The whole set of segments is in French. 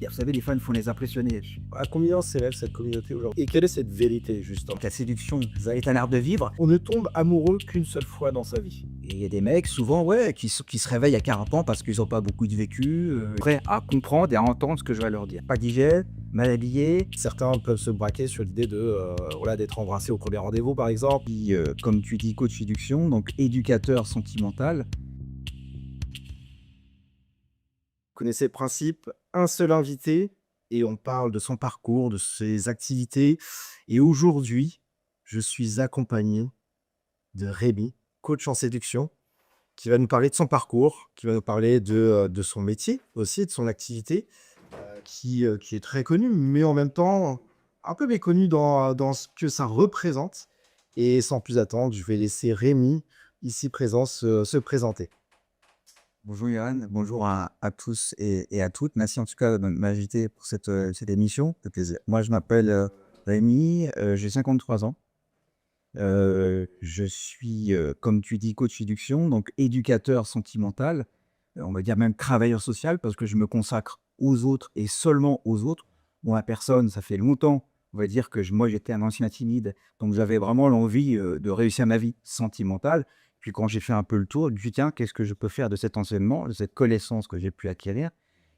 Vous savez, les fans, il faut les impressionner. À combien s'élève cette communauté aujourd'hui? Et quelle est cette vérité, justement? La séduction, ça est un art de vivre. On ne tombe amoureux qu'une seule fois dans sa vie. Et il y a des mecs, souvent, ouais, qui se réveillent à 40 ans parce qu'ils n'ont pas beaucoup de vécu, prêts à comprendre et à entendre ce que je vais leur dire. Pas d'hygiène, mal habillé. Certains peuvent se braquer sur l'idée de, voilà, d'être embrassé au premier rendez-vous, par exemple. Puis, comme tu dis, coach séduction, donc éducateur sentimental. Vous connaissez le principe, un seul invité, et on parle de son parcours, de ses activités. Et aujourd'hui, je suis accompagné de Rémi, coach en séduction, qui va nous parler de son parcours, qui va nous parler de son métier aussi, de son activité, qui est très connue, mais en même temps un peu méconnue dans ce que ça représente. Et sans plus attendre, je vais laisser Rémi, ici présent, se présenter. Bonjour Yann, bonjour à tous et à toutes. Merci en tout cas de m'inviter pour cette émission. Ça fait plaisir. Moi, je m'appelle Rémi, j'ai 53 ans. Je suis, comme tu dis, coach séduction, donc éducateur sentimental, on va dire même travailleur social parce que je me consacre aux autres et seulement aux autres. Moi, personne, ça fait longtemps, on va dire que moi, j'étais un ancien timide, donc j'avais vraiment l'envie de réussir ma vie sentimentale. Puis quand j'ai fait un peu le tour, je me suis dit, tiens, qu'est-ce que je peux faire de cet enseignement, de cette connaissance que j'ai pu acquérir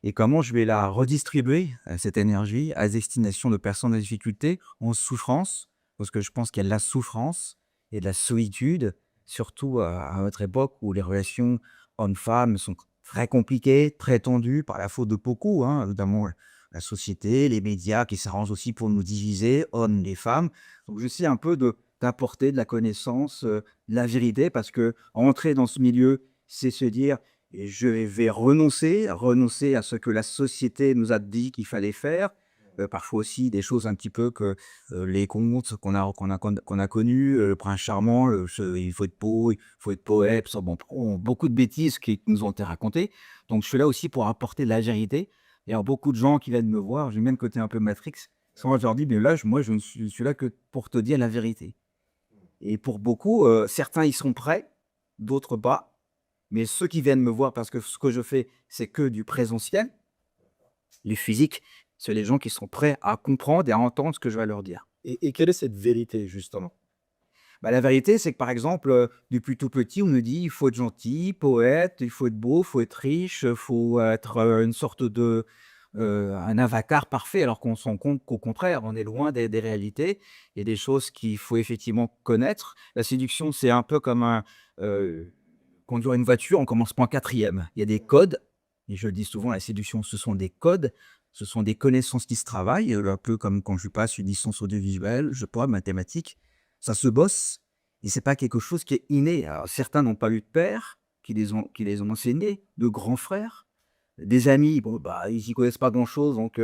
et comment je vais la redistribuer, cette énergie, à destination de personnes en difficulté, en souffrance, parce que je pense qu'il y a de la souffrance et de la solitude, surtout à notre époque où les relations hommes-femmes sont très compliquées, très tendues par la faute de beaucoup, hein, notamment la société, les médias qui s'arrangent aussi pour nous diviser, hommes et femmes. Donc j'essaie un peu d'apporter de la connaissance, de la vérité, parce que entrer dans ce milieu, c'est se dire, et je vais renoncer à ce que la société nous a dit qu'il fallait faire, parfois aussi des choses un petit peu que les contes qu'on a connus, le prince charmant, il faut être beau, il faut être poète, ça, bon, beaucoup de bêtises qui nous ont été racontées. Donc je suis là aussi pour apporter de la vérité. Il y a beaucoup de gens qui viennent me voir, j'ai même le côté un peu Matrix. Souvent je leur dis: «Mais là, moi je suis là que pour te dire la vérité». Et pour beaucoup, certains ils sont prêts, d'autres pas. Mais ceux qui viennent me voir parce que ce que je fais, c'est que du présentiel, les physiques, c'est les gens qui sont prêts à comprendre et à entendre ce que je vais leur dire. Et quelle est cette vérité, justement? Bah, la vérité, c'est que, par exemple, depuis tout petit, on nous dit: «Il faut être gentil, poète, il faut être beau, il faut être riche, il faut être, une sorte de, un avatar parfait», alors qu'on se rend compte qu'au contraire, on est loin des réalités. Il y a des choses qu'il faut effectivement connaître. La séduction, c'est un peu comme conduire une voiture, on commence pas en 4e. Il y a des codes et je le dis souvent, la séduction, ce sont des codes, ce sont des connaissances qui se travaillent, un peu comme quand je passe une licence audiovisuelle, je sais pas, mathématiques. Ça se bosse et c'est pas quelque chose qui est inné. Alors certains n'ont pas eu de père qui les ont enseignés, de grands frères, des amis, bon, bah, ils y connaissent pas grand-chose donc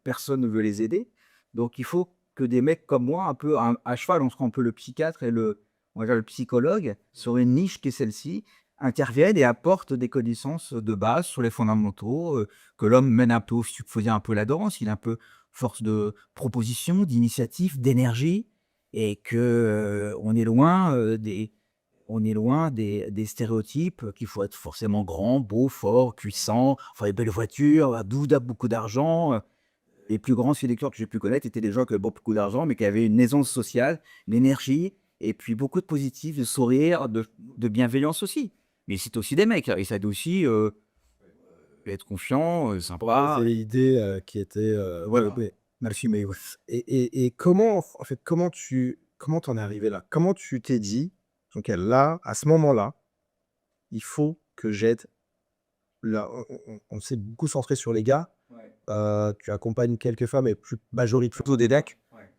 personne ne veut les aider. Donc il faut que des mecs comme moi, un peu à cheval entre un peu le psychiatre et on va dire le psychologue, sur une niche qui est celle-ci, interviennent et apportent des connaissances de base sur les fondamentaux, que l'homme mène un peu au faut dire un peu la danse, il est un peu force de proposition, d'initiative, d'énergie et que, on est loin des stéréotypes qu'il faut être forcément grand, beau, fort, puissant, avoir une belle voiture, beaucoup d'argent, les plus grands séducteurs que j'ai pu connaître étaient des gens qui avaient beaucoup d'argent, mais qui avaient une aisance sociale, une énergie et puis beaucoup de positif, de sourire, de bienveillance aussi. Mais c'est aussi des mecs, ils savent aussi, être confiants, C'est sympas, l'idée, qui était, ouais, voilà. ouais, mal filmée, ouais. Et comment, en fait, comment t'en es arrivé là? Comment tu t'es dit: «OK, là, à ce moment-là, il faut que j'aide». Là, on s'est beaucoup centré sur les gars. Ouais, Tu accompagnes quelques femmes et plus plutôt des decks. Ouais.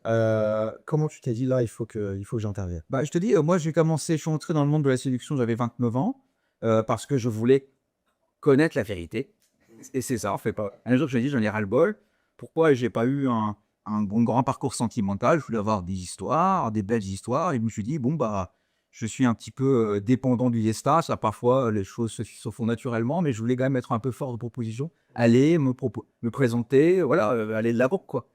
comment tu t'es dit: «Là, il faut que j'intervienne»? Bah, je te dis, moi je suis entré dans le monde de la séduction, j'avais 29 ans, parce que je voulais connaître la vérité et c'est ça, en fait, pas un jour, je me dis: «J'en ai ras-le-bol». Pourquoi j'ai pas eu un bon grand parcours sentimental? Je voulais avoir des histoires, des belles histoires et je me suis dit: «Bon, bah, je suis un petit peu, dépendant du Lestat». Ça, parfois, les choses se font naturellement, mais je voulais quand même être un peu fort de proposition, aller me présenter, voilà, aller de l'avant, quoi.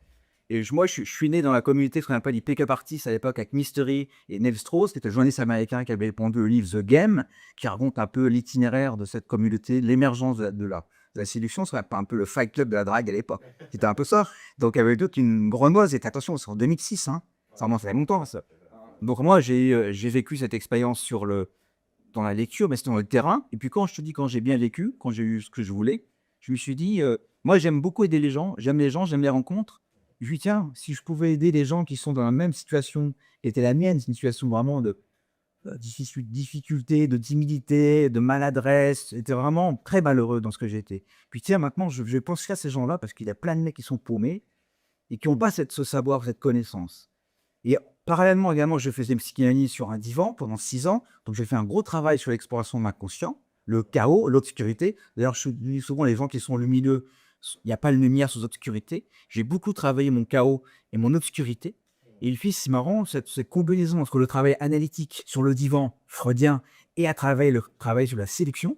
Et moi, je suis né dans la communauté, ce qu'on appelle les pick-up artists à l'époque avec Mystery et Nev Strauss, qui était un journaliste américain qui avait répondu au livre The Game, qui raconte un peu l'itinéraire de cette communauté, l'émergence de la La séduction, c'est un peu le fight club de la drague à l'époque. C'était un peu ça. Donc, il y avait toute une grenouille. Et attention, c'est en 2006, hein. Ça remonte à longtemps, ça. Donc, moi, j'ai vécu cette expérience dans la lecture, mais c'était dans le terrain. Et puis, quand j'ai bien vécu, quand j'ai eu ce que je voulais, je me suis dit, moi, j'aime beaucoup aider les gens, j'aime les rencontres. Je lui dis, tiens, si je pouvais aider les gens qui sont dans la même situation qui était la mienne, c'est une situation vraiment de difficulté, de timidité, de maladresse. J'étais vraiment très malheureux dans ce que j'étais. Puis tiens, maintenant, je vais penser à ces gens-là parce qu'il y a plein de mecs qui sont paumés et qui n'ont pas ce savoir, cette connaissance. Et parallèlement également, je faisais une psychanalyse sur un divan pendant 6 ans. Donc, j'ai fait un gros travail sur l'exploration de l'inconscient, le chaos, l'obscurité. D'ailleurs, je dis souvent, les gens qui sont lumineux, il n'y a pas de lumière sous obscurité. J'ai beaucoup travaillé mon chaos et mon obscurité. Et le fils, c'est marrant, cette combinaison entre le travail analytique sur le divan freudien et à travers le travail sur la séduction,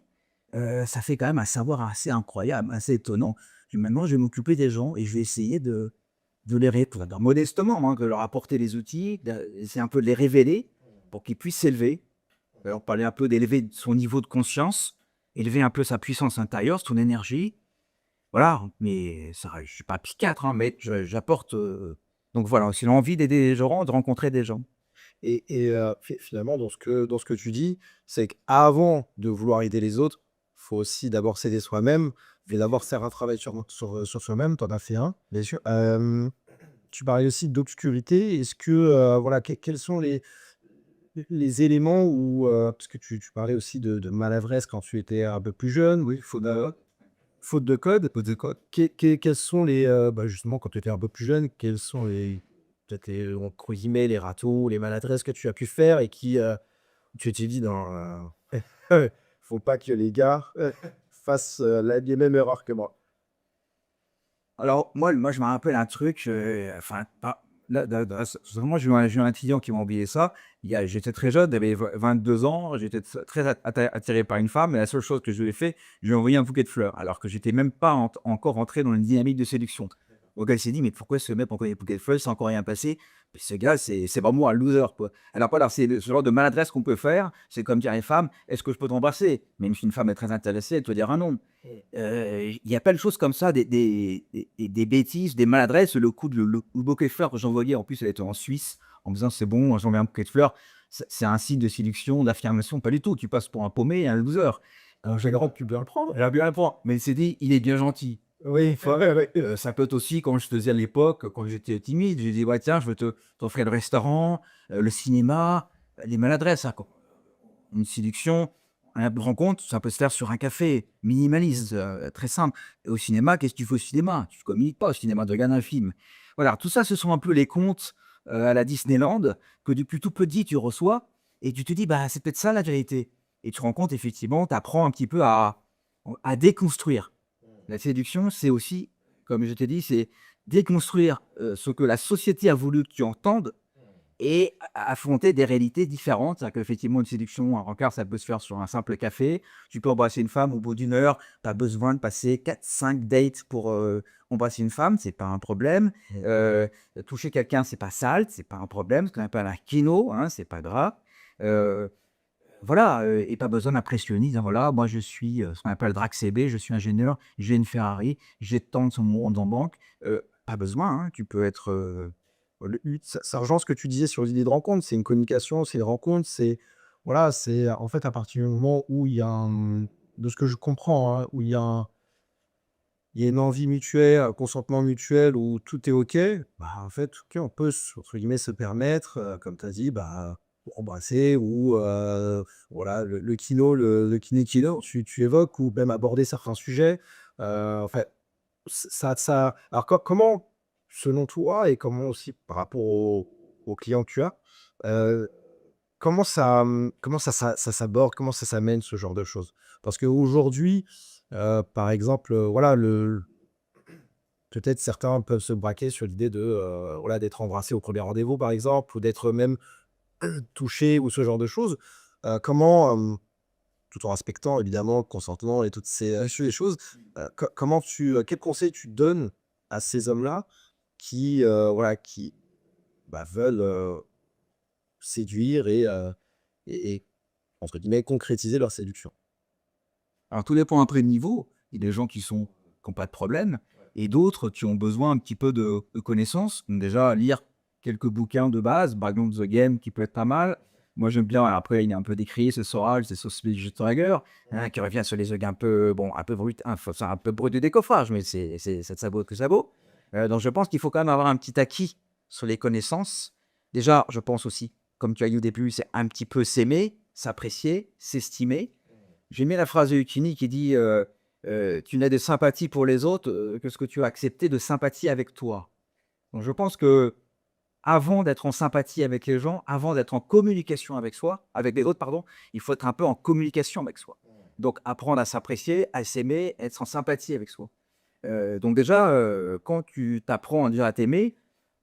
ça fait quand même un savoir assez incroyable, assez étonnant. Maintenant, je vais m'occuper des gens et je vais essayer de les répondre modestement, hein, de leur apporter les outils, c'est un peu de les révéler pour qu'ils puissent s'élever. Alors, parler un peu d'élever son niveau de conscience, élever un peu sa puissance intérieure, son énergie. Voilà, mais ça, je ne suis pas psychiatre, hein, mais j'apporte. Donc voilà, c'est l'envie d'aider les gens, de rencontrer des gens. Finalement, dans ce que tu dis, c'est qu'avant de vouloir aider les autres, faut aussi d'abord s'aider soi-même et d'abord faire un travail sur soi-même. Tu en as fait un. Bien sûr. Tu parlais aussi d'obscurité. Est-ce que, voilà, quels sont les éléments où, parce que tu parlais aussi de maladresse quand tu étais un peu plus jeune, Oui, faute de code. faute de code. Quels sont les, justement, quand tu étais un peu plus jeune, quels sont les peut-être les, entre guillemets, «les râteaux», les maladresses que tu as pu faire et qui, tu t'es dit: «Non, faut pas que les gars, fassent, la les mêmes erreurs que moi». Alors, moi, je me rappelle un truc, enfin, pas là, vraiment, j'ai eu un client qui m'a envoyé ça. J'étais très jeune, j'avais 22 ans, j'étais très attiré par une femme et la seule chose que je lui ai fait, je lui ai envoyé un bouquet de fleurs, alors que j'étais même pas encore entré dans une dynamique de séduction. Donc elle s'est dit: «Mais pourquoi ce mec m'envoie des bouquets de fleurs? Il s'est encore rien passé. Mais ce gars, c'est vraiment un loser, quoi». Alors voilà, c'est ce genre de maladresse qu'on peut faire. C'est comme dire à une femme: «Est-ce que je peux t'embrasser?» Même si une femme est très intéressée, elle te dira non. Il y a plein de choses comme ça, des bêtises, des maladresses. Le coup de le bouquet de fleurs que j'envoyais, en plus, elle était en Suisse, en me disant: «C'est bon, j'envoie un bouquet de fleurs». C'est un signe de séduction, d'affirmation, pas du tout. Tu passes pour un paumé et un loser. Alors j'ai pu bien le prendre. Elle a bien le prendre, mais il s'est dit: «Il est bien gentil». Oui, faut ouais, ouais. Ça peut être aussi comme je faisais à l'époque, quand j'étais timide, j'ai dit: «Ouais, tiens, je veux t'offrir le restaurant, le cinéma», les maladresses, hein, quoi. Une séduction, une rencontre, ça peut se faire sur un café, minimaliste, très simple. Et au cinéma, qu'est-ce que tu fais au cinéma? Tu ne communiques pas au cinéma, tu regardes un film. Voilà, tout ça, ce sont un peu les contes, à la Disneyland que depuis tout petit tu reçois et tu te dis: «Bah, c'est peut-être ça la vérité» et tu te rends compte effectivement, tu apprends un petit peu à déconstruire. La séduction, c'est aussi, comme je t'ai dit, c'est déconstruire, ce que la société a voulu que tu entendes et affronter des réalités différentes. C'est-à-dire qu'effectivement, une séduction, un rencard, ça peut se faire sur un simple café. Tu peux embrasser une femme au bout d'une heure. Tu as besoin de passer 4, 5 dates pour embrasser une femme, c'est pas un problème. Toucher quelqu'un, c'est pas sale, c'est pas un problème. Ce qu'on appelle un kino, hein, c'est pas grave. Euh, voilà, et pas besoin d'impressionniste, hein, voilà, moi je suis, ce qu'on appelle Drac CB, je suis ingénieur, j'ai une Ferrari, j'ai tant de son compte en banque. Pas besoin, hein, tu peux être, Ça rejoint ce que tu disais sur les idées de rencontre. C'est une communication, c'est une rencontre, c'est voilà, c'est en fait à partir du moment où il y a de ce que je comprends, hein, où il y a une envie mutuelle, un consentement mutuel, où tout est OK, bah, en fait, OK, on peut entre guillemets «se permettre», comme tu as dit, bah, embrasser ou voilà, le kino, le kiné-kino, tu évoques ou même aborder certains sujets. En fait, ça alors comment, selon toi et comment aussi par rapport aux clients que tu as, heu, comment ça s'aborde? Comment ça s'amène ce genre de choses? Parce qu'aujourd'hui, par exemple, voilà, le peut-être certains peuvent se braquer sur l'idée de, voilà, d'être embrassé au premier rendez-vous, par exemple, ou d'être même touché ou ce genre de choses. Comment, tout en respectant évidemment le consentement et toutes ces choses, comment quels conseils tu donnes à ces hommes-là qui, voilà, qui, bah, veulent, séduire et entre guillemets «concrétiser leur séduction»? alors tout dépend après le niveau. Il y a des gens qui n'ont pas de problème et d'autres qui ont besoin un petit peu de connaissances. Donc déjà, lire quelques bouquins de base, par exemple The Game qui peut être pas mal. Moi, j'aime bien, après, il est un peu décrit, c'est Soral, c'est Steiger, qui revient sur les œufs un peu, bon, un peu brut, un peu brut de décoffrage, mais c'est de ça vaut que ça vaut. Donc, je pense qu'il faut quand même avoir un petit acquis sur les connaissances. Déjà, je pense aussi, comme tu as dit au début, c'est un petit peu s'aimer, s'apprécier, s'estimer. J'ai aimé la phrase de Yukini qui dit tu n'as de sympathie pour les autres que ce que tu as accepté de sympathie avec toi. Donc, je pense que avant d'être en sympathie avec les gens, avant d'être en communication avec soi, avec les autres, pardon, il faut être un peu en communication avec soi. Donc, apprendre à s'apprécier, à s'aimer, être en sympathie avec soi. Donc déjà, quand tu t'apprends déjà à t'aimer,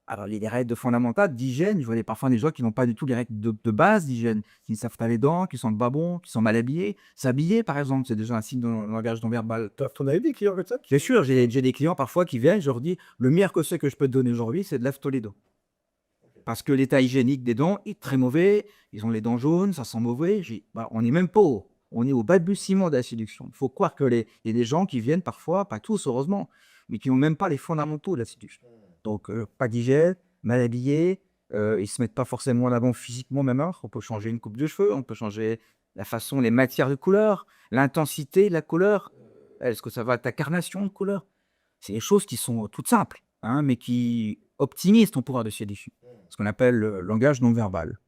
alors les règles fondamentales d'hygiène, je vois parfois des gens qui n'ont pas du tout les règles de base d'hygiène, qui ne savent pas les dents, qui sentent pas bon, qui sont mal habillés. S'habiller, par exemple, c'est déjà un signe de langage non verbal. T'en as eu des clients comme ça? Bien sûr, j'ai des clients parfois qui viennent, je leur dis, le meilleur conseil que je peux te donner aujourd'hui, c'est de lave-toi les dents. Parce que l'état hygiénique des dents est très mauvais, ils ont les dents jaunes, ça sent mauvais. On n'est même pas on est au balbutiement de la séduction. Il faut croire il y a des gens qui viennent parfois, pas tous heureusement, mais qui n'ont même pas les fondamentaux de la séduction. Donc, pas d'hygiène, mal habillés, ils se mettent pas forcément en avant physiquement même. On peut changer une coupe de cheveux, on peut changer la façon, les matières de couleur, l'intensité, la couleur. Est-ce que ça va à ta carnation de couleur? C'est des choses qui sont toutes simples, hein, mais qui optimisent ton pouvoir de séduction. Ce qu'on appelle le langage non verbal.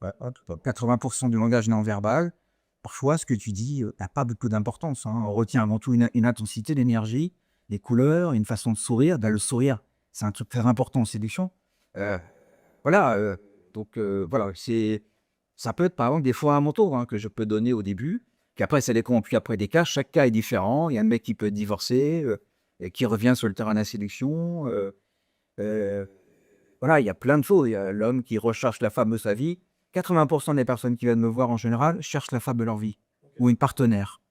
Ouais, 80% du langage non verbal, parfois ce que tu dis n'a pas beaucoup d'importance. On retient avant tout une intensité d'énergie, des couleurs, une façon de sourire. Le sourire, c'est un truc très important en séduction. Voilà, voilà, ça peut être par exemple des fondamentaux que je peux donner au début, qu'après ça dépend, puis après des cas, chaque cas est différent. Il y a un mec qui peut divorcer, et qui revient sur le terrain de la séduction. Voilà, il y a plein de choses. Il y a l'homme qui recherche la femme de sa vie. 80% des personnes qui viennent me voir en général cherchent la femme de leur vie ou une partenaire.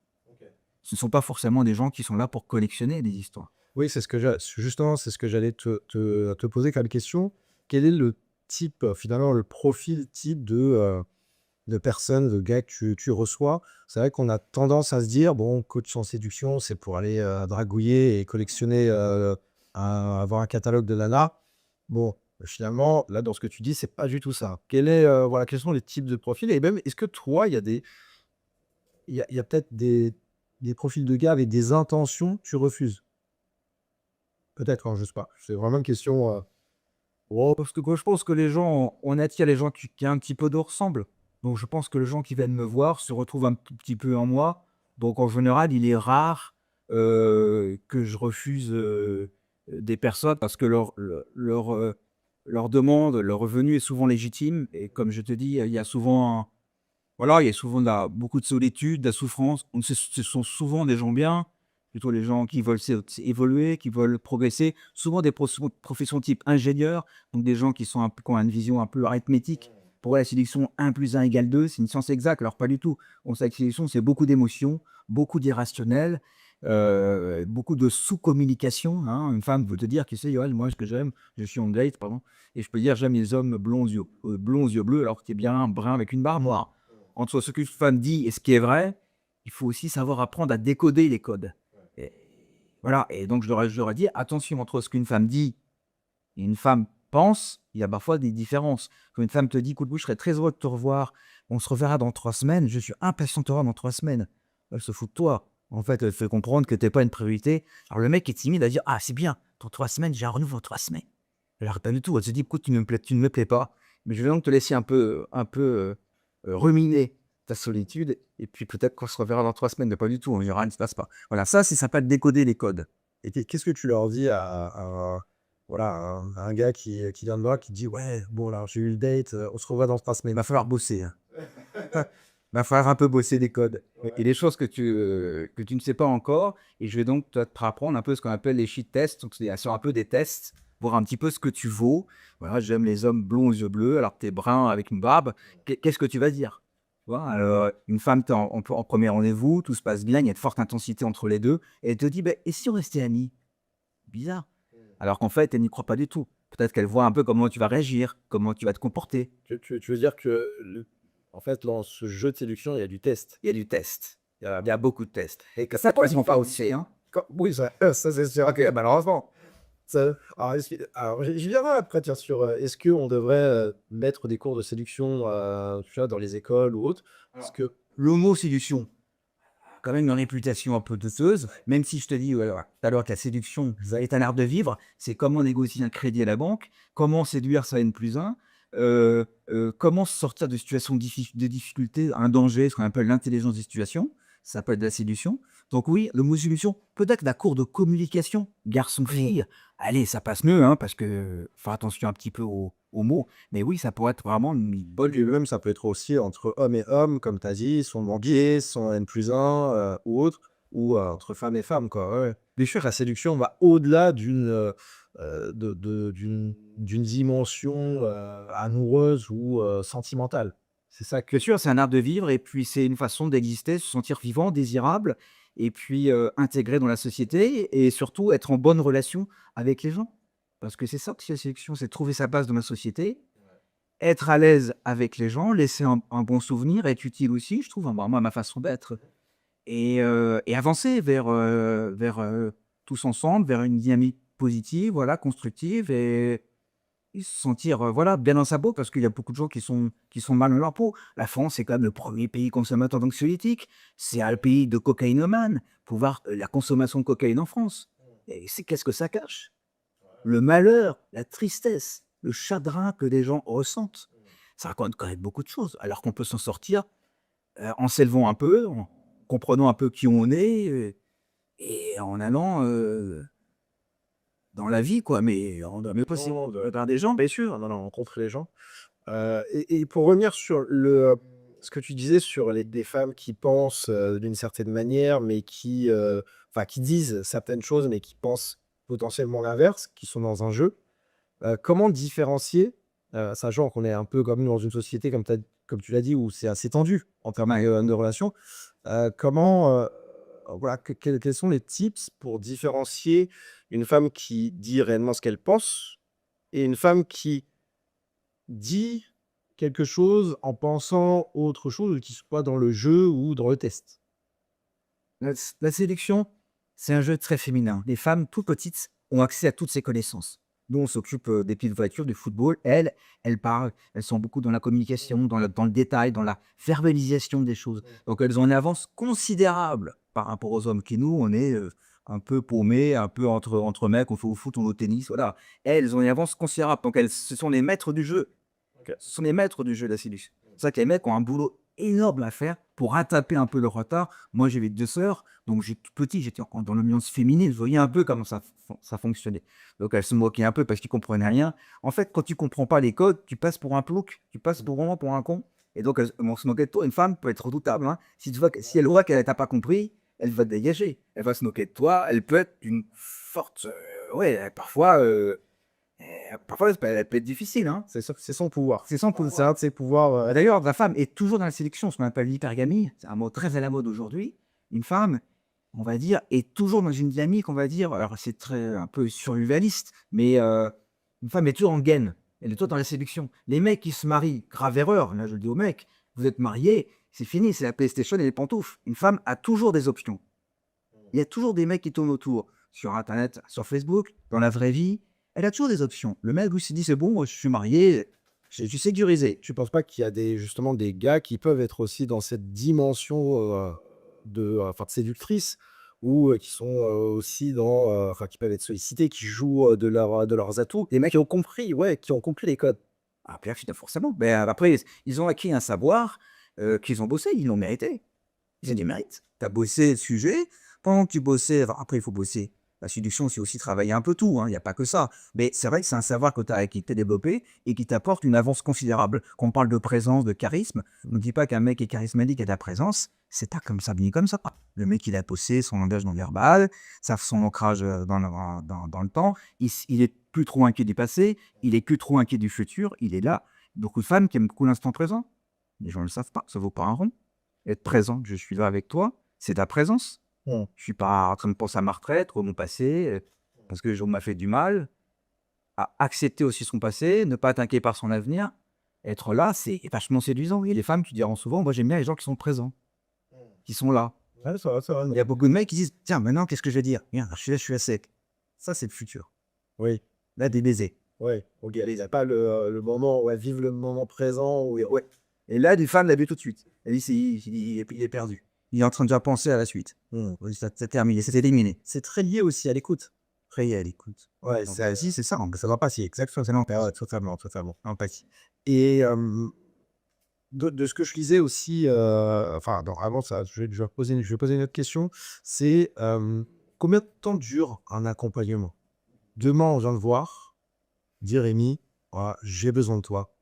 Ce ne sont pas forcément des gens qui sont là pour collectionner des histoires. Oui, justement, c'est ce que j'allais te poser comme question. Quel est le type, finalement, le profil type de personnes, de gars que tu reçois? C'est vrai qu'on a tendance à se dire, bon, coach en séduction, c'est pour aller dragouiller et collectionner, avoir un catalogue de nanas. Bon, finalement, là, dans ce que tu dis, c'est pas du tout ça. Voilà, quels sont les types de profils? Et même, est-ce que toi, il y a peut-être des profils de gars avec des intentions que tu refuses? Peut-être, hein, je sais pas. C'est vraiment une question. Oh, parce que quoi, je pense que les gens, on attire les gens qui un petit peu nous ressemblent. Donc je pense que les gens qui viennent me voir se retrouvent un tout petit peu en moi. Donc en général, il est rare que je refuse des personnes parce que leur demande, leur revenu est souvent légitime. Et comme je te dis, il y a souvent, voilà, il y a souvent beaucoup de solitude, de la souffrance. Ce sont souvent des gens bien, plutôt les gens qui veulent évoluer, qui veulent progresser. Souvent des professions type ingénieur, donc des gens qui ont une vision un peu arithmétique. Pour eux, la sélection 1 plus 1 égale 2, c'est une science exacte. Alors pas du tout. On sait que la sélection, c'est beaucoup d'émotions, beaucoup d'irrationnel, beaucoup de sous-communication. Une femme veut te dire, qui sait, Yoann, moi, ce que j'aime, je suis en date, pardon, et je peux dire, j'aime les hommes blonds, yeux bleus, alors que tu es bien brun avec une barre noire. Entre ce qu'une femme dit et ce qui est vrai, il faut aussi savoir apprendre à décoder les codes. Et voilà, et donc je leur ai dit, attention, entre ce qu'une femme dit et une femme pense, il y a parfois des différences. Quand une femme te dit, écoute, je serais très heureux de te revoir, on se reverra dans 3 semaines, je suis impatient de te revoir dans 3 semaines. Elle se fout de toi. En fait, elle fait comprendre que tu n'es pas une priorité. Alors le mec est timide à dire, ah, c'est bien, dans 3 semaines, j'ai un renouveau dans 3 semaines. Alors pas du tout, elle se dit, écoute, tu ne me plais pas, mais je vais donc te laisser un peu ruminer ta solitude, et puis peut-être qu'on se reverra dans 3 semaines, mais pas du tout, on verra, il ne se passe pas. Voilà, ça, c'est sympa de décoder les codes. Et qu'est-ce que tu leur dis voilà, à un gars qui vient de voir, qui dit, ouais, bon, là, j'ai eu le date, on se revoit dans 3 Il semaines. va falloir bosser. Il va falloir un peu bosser des codes. Et des choses que tu ne sais pas encore. Et je vais donc te apprendre un peu ce qu'on appelle les shit tests. Donc, c'est un peu des tests, voir un petit peu ce que tu vaux. Voilà, j'aime les hommes blonds aux yeux bleus, alors que tu es brun avec une barbe. Qu'est-ce que tu vas dire? Tu vois, alors, une femme, t'es en premier rendez-vous, tout se passe bien, il y a de forte intensité entre les deux. Et elle te dit, et si on restait amis? Bizarre. Alors qu'en fait, elle n'y croit pas du tout. Peut-être qu'elle voit un peu comment tu vas réagir, comment tu vas te comporter. Tu veux dire que, en fait, dans ce jeu de séduction, il y a du test. Il y a du test. Il y a beaucoup de tests. Et que ça ne correspond pas aussi. Oui, ça c'est sûr. OK, malheureusement. Alors, j'y viendrai après, tiens, sur est-ce qu'on devrait mettre des cours de séduction tu vois, dans les écoles ou autres. Parce Alors, que, le mot séduction a quand même une réputation un peu douteuse, même si je te dis, ouais, ouais, tout à l'heure que la séduction est un art de vivre, c'est comment négocier un crédit à la banque, comment séduire sa N+1, comment se sortir de situations de difficulté, un danger, ce qu'on appelle l'intelligence des situations, ça s'appelle de la séduction. Donc oui, le mot séduction, peut-être la cour de communication, garçon-fille, allez, ça passe mieux, hein, parce que faire attention un petit peu aux mots, mais oui, ça pourrait être vraiment une bonne. et même, ça peut être aussi entre hommes et hommes, comme tu as dit, son banquier, son N+1 ou autre, ou entre femmes et femmes, quoi. Ouais, ouais. Bien sûr, la séduction va au-delà d'une dimension amoureuse ou sentimentale. C'est ça que. Bien sûr, c'est un art de vivre et puis c'est une façon d'exister, se sentir vivant, désirable et puis, intégré dans la société et surtout être en bonne relation avec les gens. Parce que c'est ça aussi la sélection, c'est trouver sa place dans la société, être à l'aise avec les gens, laisser un bon souvenir, être utile aussi, je trouve, hein, moi, à ma façon d'être et avancer vers tous ensemble, vers une dynamique positive, voilà, constructive et se sentir, voilà, bien dans sa peau parce qu'il y a beaucoup de gens qui sont mal dans leur peau. La France, c'est quand même le premier pays consommateur d'anxiolytiques. C'est un pays de cocaïnomanes. Pour voir, la consommation de cocaïne en France et c'est qu'est-ce que ça cache? Le malheur, la tristesse, le chagrin que les gens ressentent. Ça raconte quand même beaucoup de choses, alors qu'on peut s'en sortir, en s'élevant un peu, en comprenant un peu qui on est, et en allant, dans la vie quoi, mais pas si vers des gens. Bien sûr, non, non, rencontrer les gens. Et pour revenir sur ce que tu disais sur des femmes qui pensent d'une certaine manière, mais enfin, qui disent certaines choses, mais qui pensent potentiellement l'inverse, qui sont dans un jeu. Comment différencier, sachant qu'on est un peu comme dans une société, comme tu l'as dit, où c'est assez tendu en termes Ouais. de relations. Comment, voilà, quels sont les tips pour différencier une femme qui dit réellement ce qu'elle pense et une femme qui dit quelque chose en pensant autre chose, qui soit dans le jeu ou dans le test? La séduction, c'est un jeu très féminin. Les femmes toutes petites ont accès à toutes ces connaissances. Nous, on s'occupe, des petites voitures, du football. Elles parlent, elles sont beaucoup dans la communication, dans le détail, dans la verbalisation des choses. Donc elles ont une avance considérable par rapport aux hommes qui, nous, on est, un peu paumés, un peu entre mecs, on fait au foot, on va au tennis, voilà. Elles ont une avance considérable, donc ce sont les maîtres du jeu. OK. Ce sont les maîtres du jeu, la séduction. C'est ça que les mecs ont un boulot énorme à faire pour rattraper un peu le retard. Moi, j'avais 2 sœurs, donc j'ai tout petit, j'étais encore dans l'ambiance féminine, je voyais un peu comment ça fonctionnait. Donc elles se moquaient un peu parce qu'ils comprenaient rien. En fait, quand tu comprends pas les codes, tu passes pour un plouc, tu passes vraiment pour un con et donc on se moquait de toi. Une femme peut être redoutable, hein. Si elle voit qu'elle tu pas compris, elle va te dégager. Elle va se moquer de toi, elle peut être d'une forte, ouais, parfois elle peut être difficile, hein. C'est son pouvoir. C'est sans C'est un de ses pouvoirs. D'ailleurs, la femme est toujours dans la séduction, ce qu'on appelle l'hypergamie, c'est un mot très à la mode aujourd'hui. Une femme, on va dire, est toujours dans une dynamique, on va dire, alors c'est très un peu survivaliste, mais une femme est toujours en gaine, elle est toujours dans la séduction. Les mecs qui se marient, grave erreur, là je le dis aux mecs, vous êtes mariés, c'est fini, c'est la PlayStation et les pantoufles. Une femme a toujours des options. Il y a toujours des mecs qui tournent autour, sur internet, sur Facebook, dans la vraie vie, elle a toujours des options. Le mec, lui, s'est dit: «C'est bon, je suis marié, je suis sécurisé». Tu penses pas qu'il y a justement des gars qui peuvent être aussi dans cette dimension, enfin de séductrice ou qui sont, aussi enfin qui peuvent être sollicités, qui jouent, de leurs atouts, des mecs qui ont compris, ouais, qui ont compris les codes? Ah bien forcément. Ben après, ils ont acquis un savoir, qu'ils ont bossé, ils l'ont mérité. Ils ont du mérite. Tu as bossé le sujet, pendant que tu bossais enfin après il faut bosser. La séduction, c'est aussi travailler un peu tout, hein, il y a pas que ça. Mais c'est vrai que c'est un savoir que tu as acquis, que tu as développé et qui t'apporte une avance considérable. Quand on parle de présence, de charisme, on ne dit pas qu'un mec est charismatique et de la présence, c'est pas comme ça, ni comme ça. Le mec, il a bossé son langage non verbal, son ancrage, dans le temps. Il est plus trop inquiet du passé, il est plus trop inquiet du futur, il est là. Beaucoup de femmes qui aiment beaucoup l'instant présent. Les gens ne le savent pas, ça vaut pas un rond. Être présent, je suis là avec toi, c'est ta présence. Mmh. Je suis pas en train de penser à ma retraite ou à mon passé, parce que on m'a fait du mal. À accepter aussi son passé, ne pas être inquiet par son avenir. Être là, c'est vachement séduisant, oui. Les femmes qui diront souvent: «Moi, j'aime bien les gens qui sont présents, qui sont là». Ouais, ça va, ça va. Il y a beaucoup de mecs qui disent: «Tiens, maintenant, qu'est-ce que je vais dire? Regarde, je suis là, je suis à sec». Ça, c'est le futur. Oui, Là, des baisers. ouais. OK, allez, il y a pas le moment, ouais, vivre le moment présent où Ouais. Et là, des femmes l'a vu tout de suite. Elle dit: «C'est il est perdu». Il est en train de déjà penser à la suite. mmh. Oui, ça c'est terminé, c'est éliminé. C'est très lié aussi à l'écoute. Après, il y a l'écoute. Ouais, Donc c'est si, c'est ça, ça va passer, exactement, ouais, totalement, totalement. empathie. Et de ce que je lisais aussi, enfin non, avant ça, je vais poser une autre question. C'est, combien de temps dure un accompagnement? Demain, on vient te voir, dit: «Rémi, voilà, j'ai besoin de toi.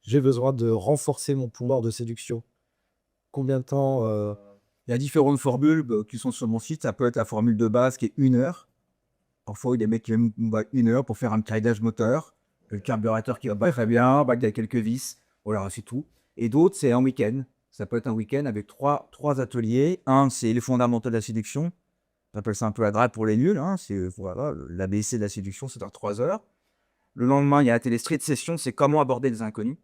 J'ai besoin de renforcer mon pouvoir de séduction». Combien de temps, Il y a différentes formules, qui sont sur mon site. Ça peut être la formule de base qui est 1 heure. Parfois, il y a des mecs qui aiment, 1 heure pour faire un carénage moteur, le carburateur qui va pas très bien, il y a quelques vis, voilà, c'est tout. Et d'autres, c'est un week-end. Ça peut être un week-end avec trois ateliers. Un, c'est les fondamentaux de la séduction. On appelle ça un peu la drague pour les nuls, hein. C'est voilà, l'ABC de la séduction, c'est dans 3 heures. Le lendemain, il y a la télé street session, c'est comment aborder des inconnus.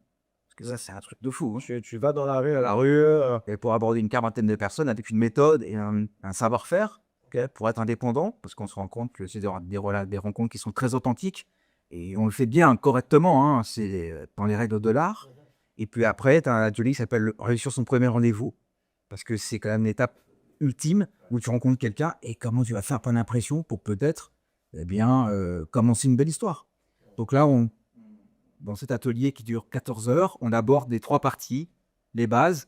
Parce que ça, c'est un truc de fou, hein. tu vas dans la rue, à la rue, Et pour aborder une quarantaine de personnes avec une méthode et un savoir-faire, ok, pour être indépendant, parce qu'on se rend compte que c'est des rencontres qui sont très authentiques et on le fait bien, correctement, hein, c'est dans les règles de l'art. Et puis après, tu as un atelier qui s'appelle Réussir son premier rendez-vous, parce que c'est quand même l'étape ultime où tu rencontres quelqu'un et comment tu vas faire ton impression pour peut-être eh bien, commencer une belle histoire. Donc là, dans cet atelier qui dure 14 heures, on aborde les 3 parties, les bases,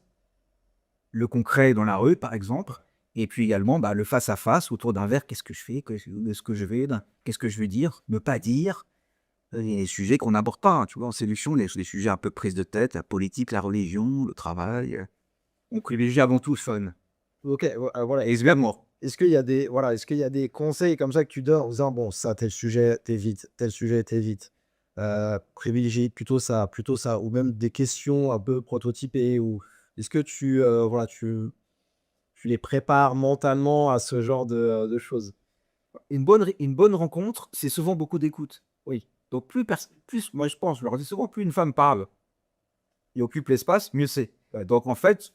le concret dans la rue, par exemple, et puis également le face-à-face autour d'un verre. Qu'est-ce que je fais? Où est-ce que je vais? Qu'est-ce que je veux dire? Ne pas dire? Et les sujets qu'on n'aborde pas, hein, tu vois, en séduction, les sujets un peu prise de tête, la politique, la religion, le travail. On privilégie avant tout le fun. OK, voilà. Et évidemment, Est-ce qu'il y a des voilà, est-ce qu'il y a des conseils comme ça que tu donnes en disant: «Bon, ça, tel sujet, t'évites, tel sujet, t'évites. Privilégie plutôt ça» ou même des questions un peu prototypées ou est-ce que tu, voilà, tu les prépares mentalement à ce genre de choses? une bonne rencontre, c'est souvent beaucoup d'écoute. Oui. Donc plus, moi je pense, je leur dis souvent, plus une femme parle et occupe l'espace, mieux c'est. Donc en fait,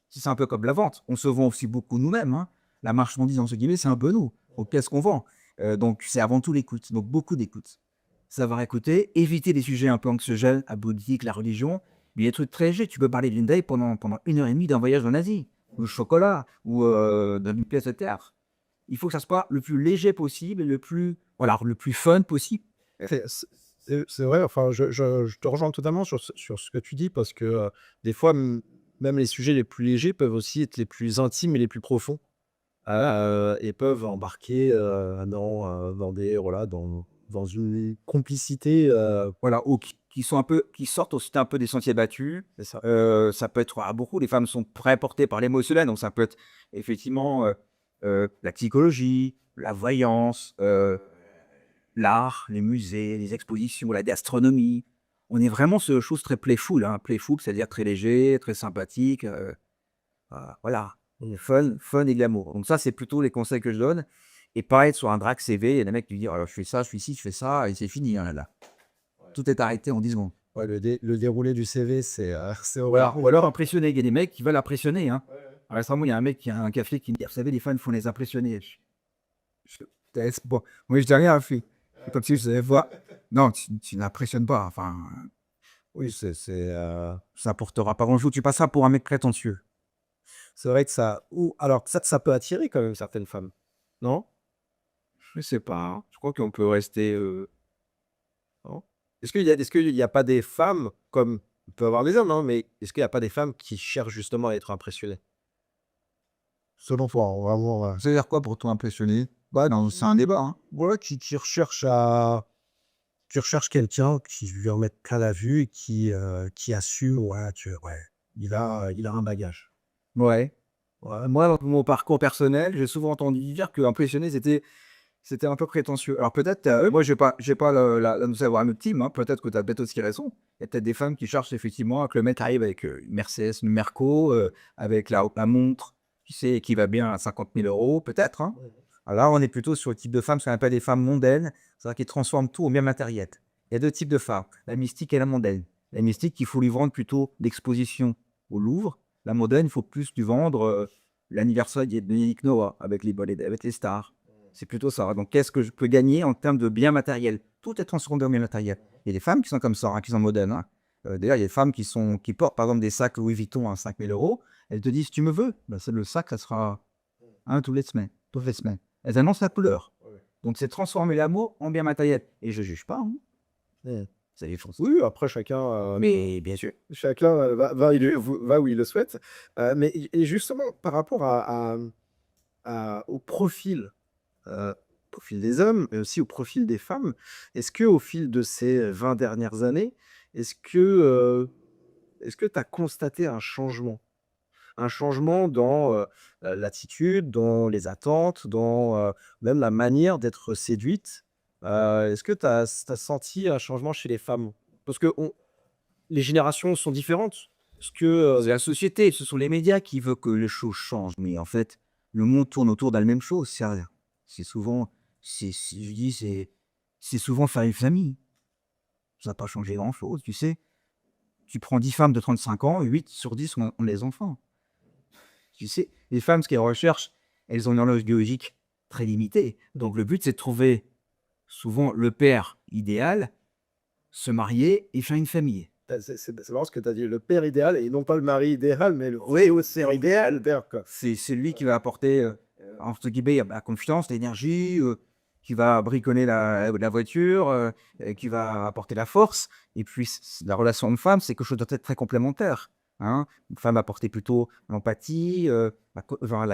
c'est un peu comme la vente. On se vend aussi beaucoup nous-mêmes, hein. La marchandise, entre guillemets, c'est un peu nous. Donc, qu'est-ce qu'on vend? Donc, c'est avant tout l'écoute. Donc, beaucoup d'écoute. Savoir écouter, éviter les sujets un peu anxiogènes, la politique, la religion. Mais les trucs très légers, tu peux parler d'une date pendant 1 heure et demie d'un voyage en Asie, ou chocolat, ou d'une pièce de théâtre. Il faut que ça soit le plus léger possible et le plus fun possible. C'est vrai, enfin, je te rejoins totalement sur ce que tu dis parce que, des fois, même les sujets les plus légers peuvent aussi être les plus intimes et les plus profonds, et peuvent embarquer, dans des voilà, dans une complicité, Voilà, ou qui sortent aussi un peu des sentiers battus. c'est ça. Ça peut être beaucoup, les femmes sont très portées par l'émotionnel, donc ça peut être effectivement, la psychologie, la voyance, l'art, les musées, les expositions, la gastronomie. On est vraiment sur des choses très playful, hein, playful, c'est-à-dire très léger, très sympathique, voilà, fun et glamour. Donc ça, c'est plutôt les conseils que je donne. Et pareil sur un drague CV, il y a des mecs qui disent: «Alors je fais ça, je fais ci, je fais ça» et c'est fini, hein, là. Tout est arrêté en 10 secondes. Ouais, le déroulé du CV, c'est, c'est Voilà, horrible. ou alors impressionner. Il y a des mecs qui veulent impressionner, hein. Récemment, il y a un mec qui a un café qui me dit: «Vous savez, les fans, faut les impressionner». Je laisse bon, moi je dis rien, fille. C'est comme si je savais pas. Non, tu n'impressionnes pas, enfin, Oui, ça apportera pas grand-chose. Tu passeras pour un mec prétentieux. c'est vrai que ça ou alors ça peut attirer quand même certaines femmes, non? Je sais pas, hein. Je crois qu'on peut rester, Non? Est-ce qu'il y a pas des femmes comme il peut y avoir des hommes, hein, mais est-ce qu'il y a pas des femmes qui cherchent justement à être impressionnées? Selon toi, hein, vraiment, ça veut dire quoi pour toi impressionner? Bah, non, c'est un débat, hein. ouais, qui recherchent à qui recherchent quelqu'un qui lui en mette plein la vue et qui assume, ouais, que ouais, il a un bagage. Ouais. Ouais, moi, dans mon parcours personnel, j'ai souvent entendu dire qu'impressionner, c'était un peu prétentieux. Alors peut-être, moi j'ai pas le la nous avoir notre team, hein, peut-être que tu as peut-être aussi raison. Il y a peut-être des femmes qui cherchent effectivement à que le mec arrive avec, une Mercedes, une Merco, avec la montre, tu sais, qui va bien à 50 000 €, peut-être, hein. Alors là, on est plutôt sur le type de femme, ce qu'on appelle les femmes mondaines, c'est-à-dire qui transforment tout au bien matériel. Il y a 2 types de femmes, la mystique et la mondaine. La mystique, il faut lui vendre plutôt l'exposition au Louvre. La mondaine, il faut plus lui vendre, l'anniversaire de Yannick Noah avec les stars. C'est plutôt ça. Donc, qu'est-ce que je peux gagner en termes de biens matériels? Tout est transformé en biens matériels. Il y a des femmes qui sont comme ça, hein, qui sont modernes, hein. D'ailleurs, il y a des femmes qui portent, par exemple, des sacs Louis Vuitton à 5 000 euros. Elles te disent, si tu me veux, ben, le sac, ça sera un tous les semaines. Toutes les semaines. Elles annoncent la couleur. Donc, c'est transformer l'amour en bien matériel. Et je ne juge pas, hein. Mmh. Ça les fonce. Oui, après chacun, Mais bien sûr. chacun, va où il le souhaite. Mais et justement par rapport au profil des hommes, mais aussi au profil des femmes, est-ce qu'au fil de ces 20 dernières années, est-ce que, est-ce que tu as constaté un changement? Un changement dans, l'attitude, dans les attentes, dans, même la manière d'être séduite? Est-ce que tu as senti un changement chez les femmes? Parce que les générations sont différentes. Est-ce que, C'est la société, ce sont les médias qui veulent que les choses changent. Mais en fait, le monde tourne autour de la même chose. C'est souvent, je dis, c'est souvent faire une famille. Ça n'a pas changé grand-chose, tu sais. Tu prends 10 femmes de 35 ans, 8 sur 10 ont des enfants. Tu sais, les femmes, ce qu'elles recherchent, elles ont une horloge biologique très limitée. Donc le but, c'est de trouver souvent le père idéal, se marier et faire une famille. c'est marrant ce que tu as dit, le père idéal et non pas le mari idéal, mais le oui, oui, c'est idéal, le père, quoi. C'est lui qui va apporter, entre guillemets, la confiance, l'énergie, qui va bricoler la voiture, qui va apporter la force. Et puis, la relation homme-femme, c'est quelque chose de très complémentaire, hein. Une femme va apporter plutôt l'empathie, genre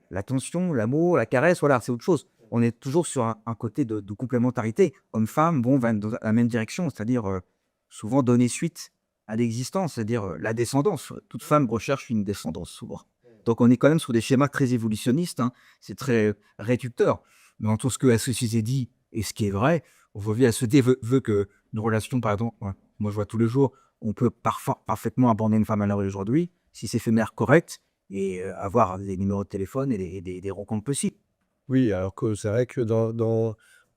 l'attention, l'amour, la caresse, voilà, c'est autre chose. On est toujours sur un côté de complémentarité. Homme-femme, bon, va dans la même direction, c'est-à-dire souvent donner suite à l'existence, c'est-à-dire la descendance. Toute femme recherche une descendance, souvent. Donc on est quand même sur des schémas très évolutionnistes, hein. C'est très réducteur. Mais entre ce que la société dit et ce qui est vrai, aujourd'hui la société veut que une relation, par exemple, moi je vois tous les jours, on peut parfaitement abandonner une femme à l'heure d'aujourd'hui si c'est fait de manière correcte et avoir des numéros de téléphone et des rencontres possibles. Oui, alors que c'est vrai que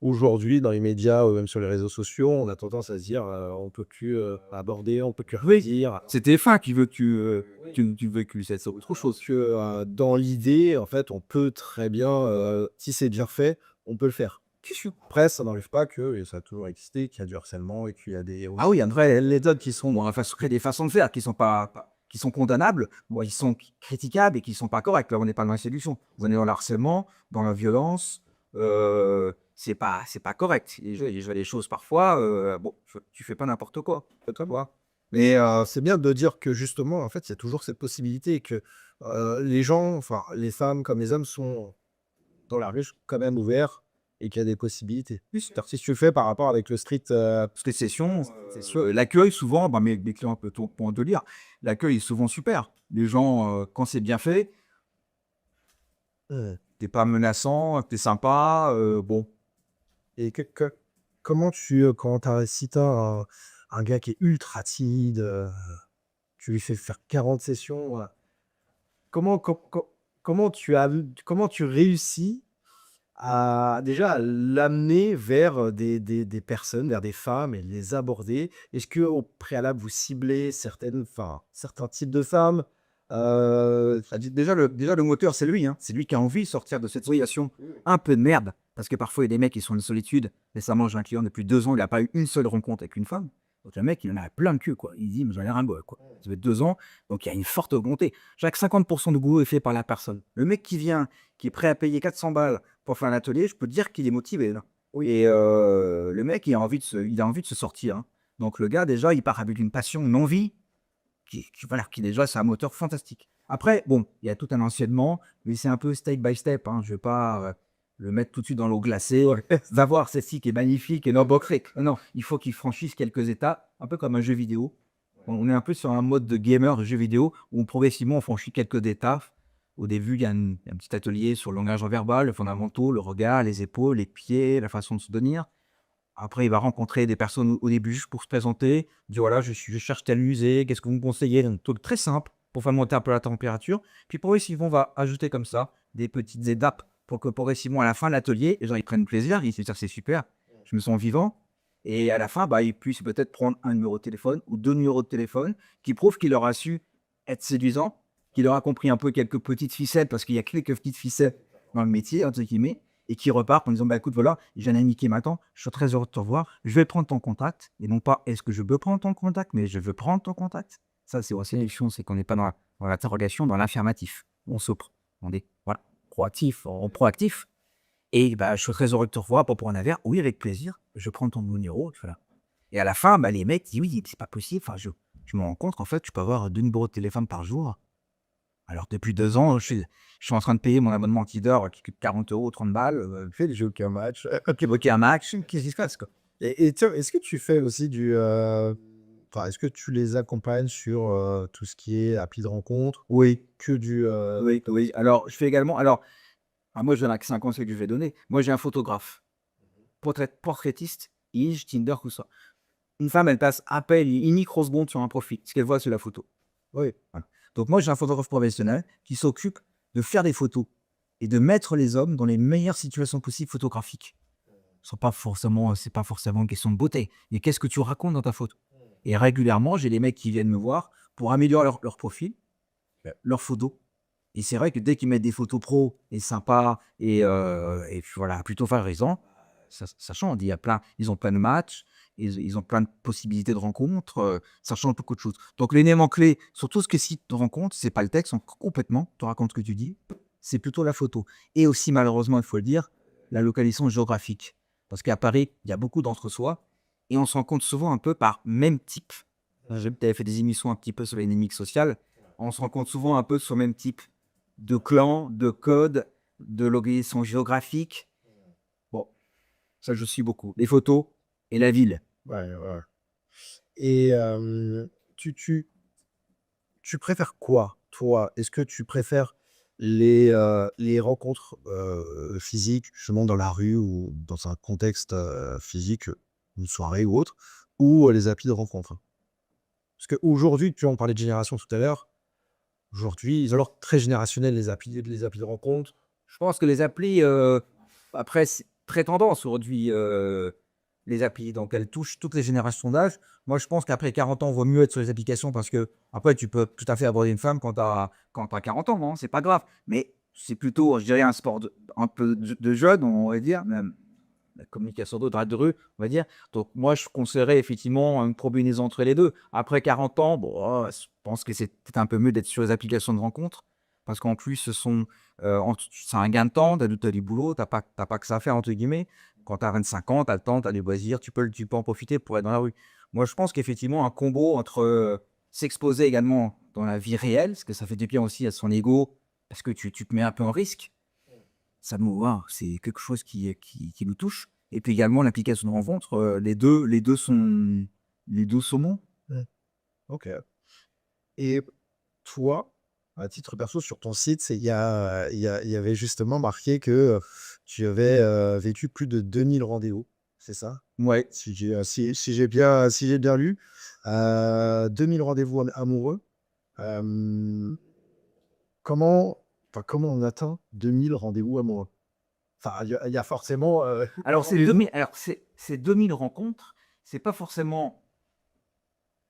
aujourd'hui, dans les médias ou même sur les réseaux sociaux, on a tendance à se dire, on peut plus, aborder, on peut plus rien dire. C'est TF1 qui veut que tu véhicules ça, c'est autre chose. Que, dans l'idée, en fait, on peut très bien, si c'est bien fait, on peut le faire. Après, ça n'enlève pas que, et ça a toujours existé, qu'il y a du harcèlement et qu'il y a des Ah oui, André, les méthodes qui sont, bon, enfin, des façons de faire qui sont qui sont condamnables, bon, ils sont critiquables et qui sont pas corrects. Là, on n'est pas dans la séduction. On est dans le harcèlement, dans la violence. C'est pas correct. Et je vois des choses parfois. Bon, tu fais pas n'importe quoi. toi, moi. Mais, c'est bien de dire que justement, en fait, il y a toujours cette possibilité et que, les gens, enfin, les femmes comme les hommes sont dans la rue quand même ouverts et qu'il y a des possibilités. Oui, c'est-à-dire si tu fais par rapport avec le street, Toutes les sessions, c'est sûr. L'accueil, souvent, bah, mes clients pourront te le dire, l'accueil est souvent super. Les gens, quand c'est bien fait, t'es pas menaçant, t'es sympa, bon. et comment quand si tu as un gars qui est ultra timide, tu lui fais faire 40 sessions, comment comment tu réussis à déjà à l'amener vers, des personnes, vers des femmes et les aborder? Est-ce qu'au préalable, vous ciblez certains types de femmes? Déjà, le moteur, c'est lui, hein. C'est lui qui a envie de sortir de cette situation un peu de merde. Parce que parfois, il y a des mecs qui sont en solitude. Récemment, j'ai un client depuis 2 ans, il n'a pas eu une seule rencontre avec une femme. Donc, le mec, il en a plein le cul, quoi. Il dit, mais j'en ai rien à quoi. Ça fait 2 ans. Donc, il y a une forte augmentée. Chaque 50% du boulot est fait par la personne. Le mec qui vient, qui est prêt à payer 400 balles pour faire un atelier, je peux te dire qu'il est motivé, là. Oui. Et le mec, il a envie de se sortir, hein. Donc, le gars, déjà, il part avec une passion, une envie voilà, qui déjà, c'est un moteur fantastique. Après, bon, il y a tout un enchaînement, mais c'est un peu step by step, hein. Je vais pas le mettre tout de suite dans l'eau glacée. Va voir celle-ci qui est magnifique et non boxer. Non, il faut qu'il franchisse quelques étapes, un peu comme un jeu vidéo. On est un peu sur un mode de gamer de jeu vidéo où progressivement on franchit quelques étapes. Au début, il y a un petit atelier sur le langage non verbal, les fondamentaux, le regard, les épaules, les pieds, la façon de se tenir. Après, il va rencontrer des personnes au début juste pour se présenter, dire voilà, je cherche tel musée, qu'est-ce que vous me conseillez? Un truc très simple pour faire monter un peu la température. Puis progressivement, on va ajouter comme ça des petites étapes pour que progressivement, à la fin de l'atelier, les gens ils prennent plaisir, ils se disent c'est super, je me sens vivant. Et à la fin, bah, ils puissent peut-être prendre un numéro de téléphone ou 2 numéros de téléphone qui prouvent qu'il aura su être séduisant qu'il aura compris un peu quelques petites ficelles, parce qu'il y a quelques petites ficelles dans le métier, entre guillemets, et qui repart en disant, bah écoute, voilà, j'ai un ami qui m'attend, je suis très heureux de te revoir, je vais prendre ton contact, et non pas est-ce que je peux prendre ton contact, mais je veux prendre ton contact. Ça, c'est aussi une chose, c'est qu'on n'est pas dans l'interrogation, dans l'affirmatif. On se on est voilà, proactif, proactif. Et bah, je suis très heureux de te revoir pour un verre. Oui, avec plaisir, je prends ton numéro, voilà. Et à la fin, bah, les mecs disent oui, c'est pas possible. Enfin, je me rends compte qu'en fait, tu peux avoir 2 numéros de téléphone par jour. Alors, depuis 2 ans, je suis en train de payer mon abonnement Tidor qui coûte 40 euros, 30 balles. Fais des jeux qu'un match. Bloquer un max. Qu'est-ce qui se passe, quoi? Et tiens, est-ce que tu fais aussi enfin, est-ce que tu les accompagnes sur tout ce qui est appli de rencontre? Oui, Que du. oui, oui. Alors, je fais également. Alors, moi, je donne que 5 conseils que je vais donner. Moi, j'ai un photographe, portraitiste, Ige, Tinder, tout ça. Une femme, elle passe à peine une microseconde sur un profil. Ce qu'elle voit, c'est la photo. Oui. Voilà. Donc moi, j'ai un photographe professionnel qui s'occupe de faire des photos et de mettre les hommes dans les meilleures situations possibles photographiques. C'est pas forcément une question de beauté. Mais qu'est-ce que tu racontes dans ta photo? Et régulièrement, j'ai des mecs qui viennent me voir pour améliorer leur profil, leurs photos. Et c'est vrai que dès qu'ils mettent des photos pro et sympas et puis voilà, plutôt favorisants, ça change. Ils ont plein de matchs, ils ont plein de possibilités de rencontres, ça change beaucoup de choses. Donc l'élément clé sur tout ce que site de rencontre, c'est pas le texte complètement, tu racontes ce que tu dis, c'est plutôt la photo. Et aussi malheureusement, il faut le dire, la localisation géographique. Parce qu'à Paris, il y a beaucoup d'entre-soi et on se rencontre souvent un peu par même type. Tu avais fait des émissions un petit peu sur les dynamiques sociales. On se rencontre souvent un peu sur le même type de clan, de code, de localisation géographique. Bon, ça je suis beaucoup. Les photos et la ville. Ouais, ouais. Et tu, tu, tu préfères quoi, toi? Est-ce que tu préfères les rencontres physiques, justement dans la rue ou dans un contexte physique, une soirée ou autre, ou les applis de rencontre? Parce qu'aujourd'hui, tu vois, on parlait de génération tout à l'heure. Aujourd'hui, ils ont l'air très générationnels, les applis de rencontre. Je pense que les applis, après, c'est très tendance aujourd'hui, les applis. Donc, elles touchent toutes les générations d'âge. Moi, je pense qu'après 40 ans, il vaut mieux être sur les applications parce que après, tu peux tout à fait aborder une femme quand tu as 40 ans, hein, c'est pas grave. Mais c'est plutôt, je dirais, un sport un peu de jeune, on va dire, même la communication de rue, on va dire. Donc, moi, je conseillerais effectivement une combinaison entre les deux. Après 40 ans, bon, je pense que c'est peut-être un peu mieux d'être sur les applications de rencontres parce qu'en plus, c'est un gain de temps, tu as du boulot, t'as pas que ça à faire, entre guillemets. Quand tu as 25 ans, tu as le temps, tu as des loisirs, tu peux en profiter pour être dans la rue. Moi, je pense qu'effectivement, un combo entre s'exposer également dans la vie réelle, parce que ça fait du bien aussi à son ego, parce que tu te mets un peu en risque. Ça nous, voilà, c'est quelque chose qui nous touche. Et puis également l'application de rencontre, les deux sont bons. Ouais. Ok. Et toi, à titre perso, sur ton site, il y avait justement marqué que tu avais vécu plus de 2000 rendez-vous, c'est ça? Ouais. Si j'ai bien lu. 2000 rendez-vous amoureux. Euh, comment on atteint 2000 rendez-vous amoureux? Enfin, il y a forcément. Alors, c'est 2000, alors c'est 2000 rencontres, c'est pas forcément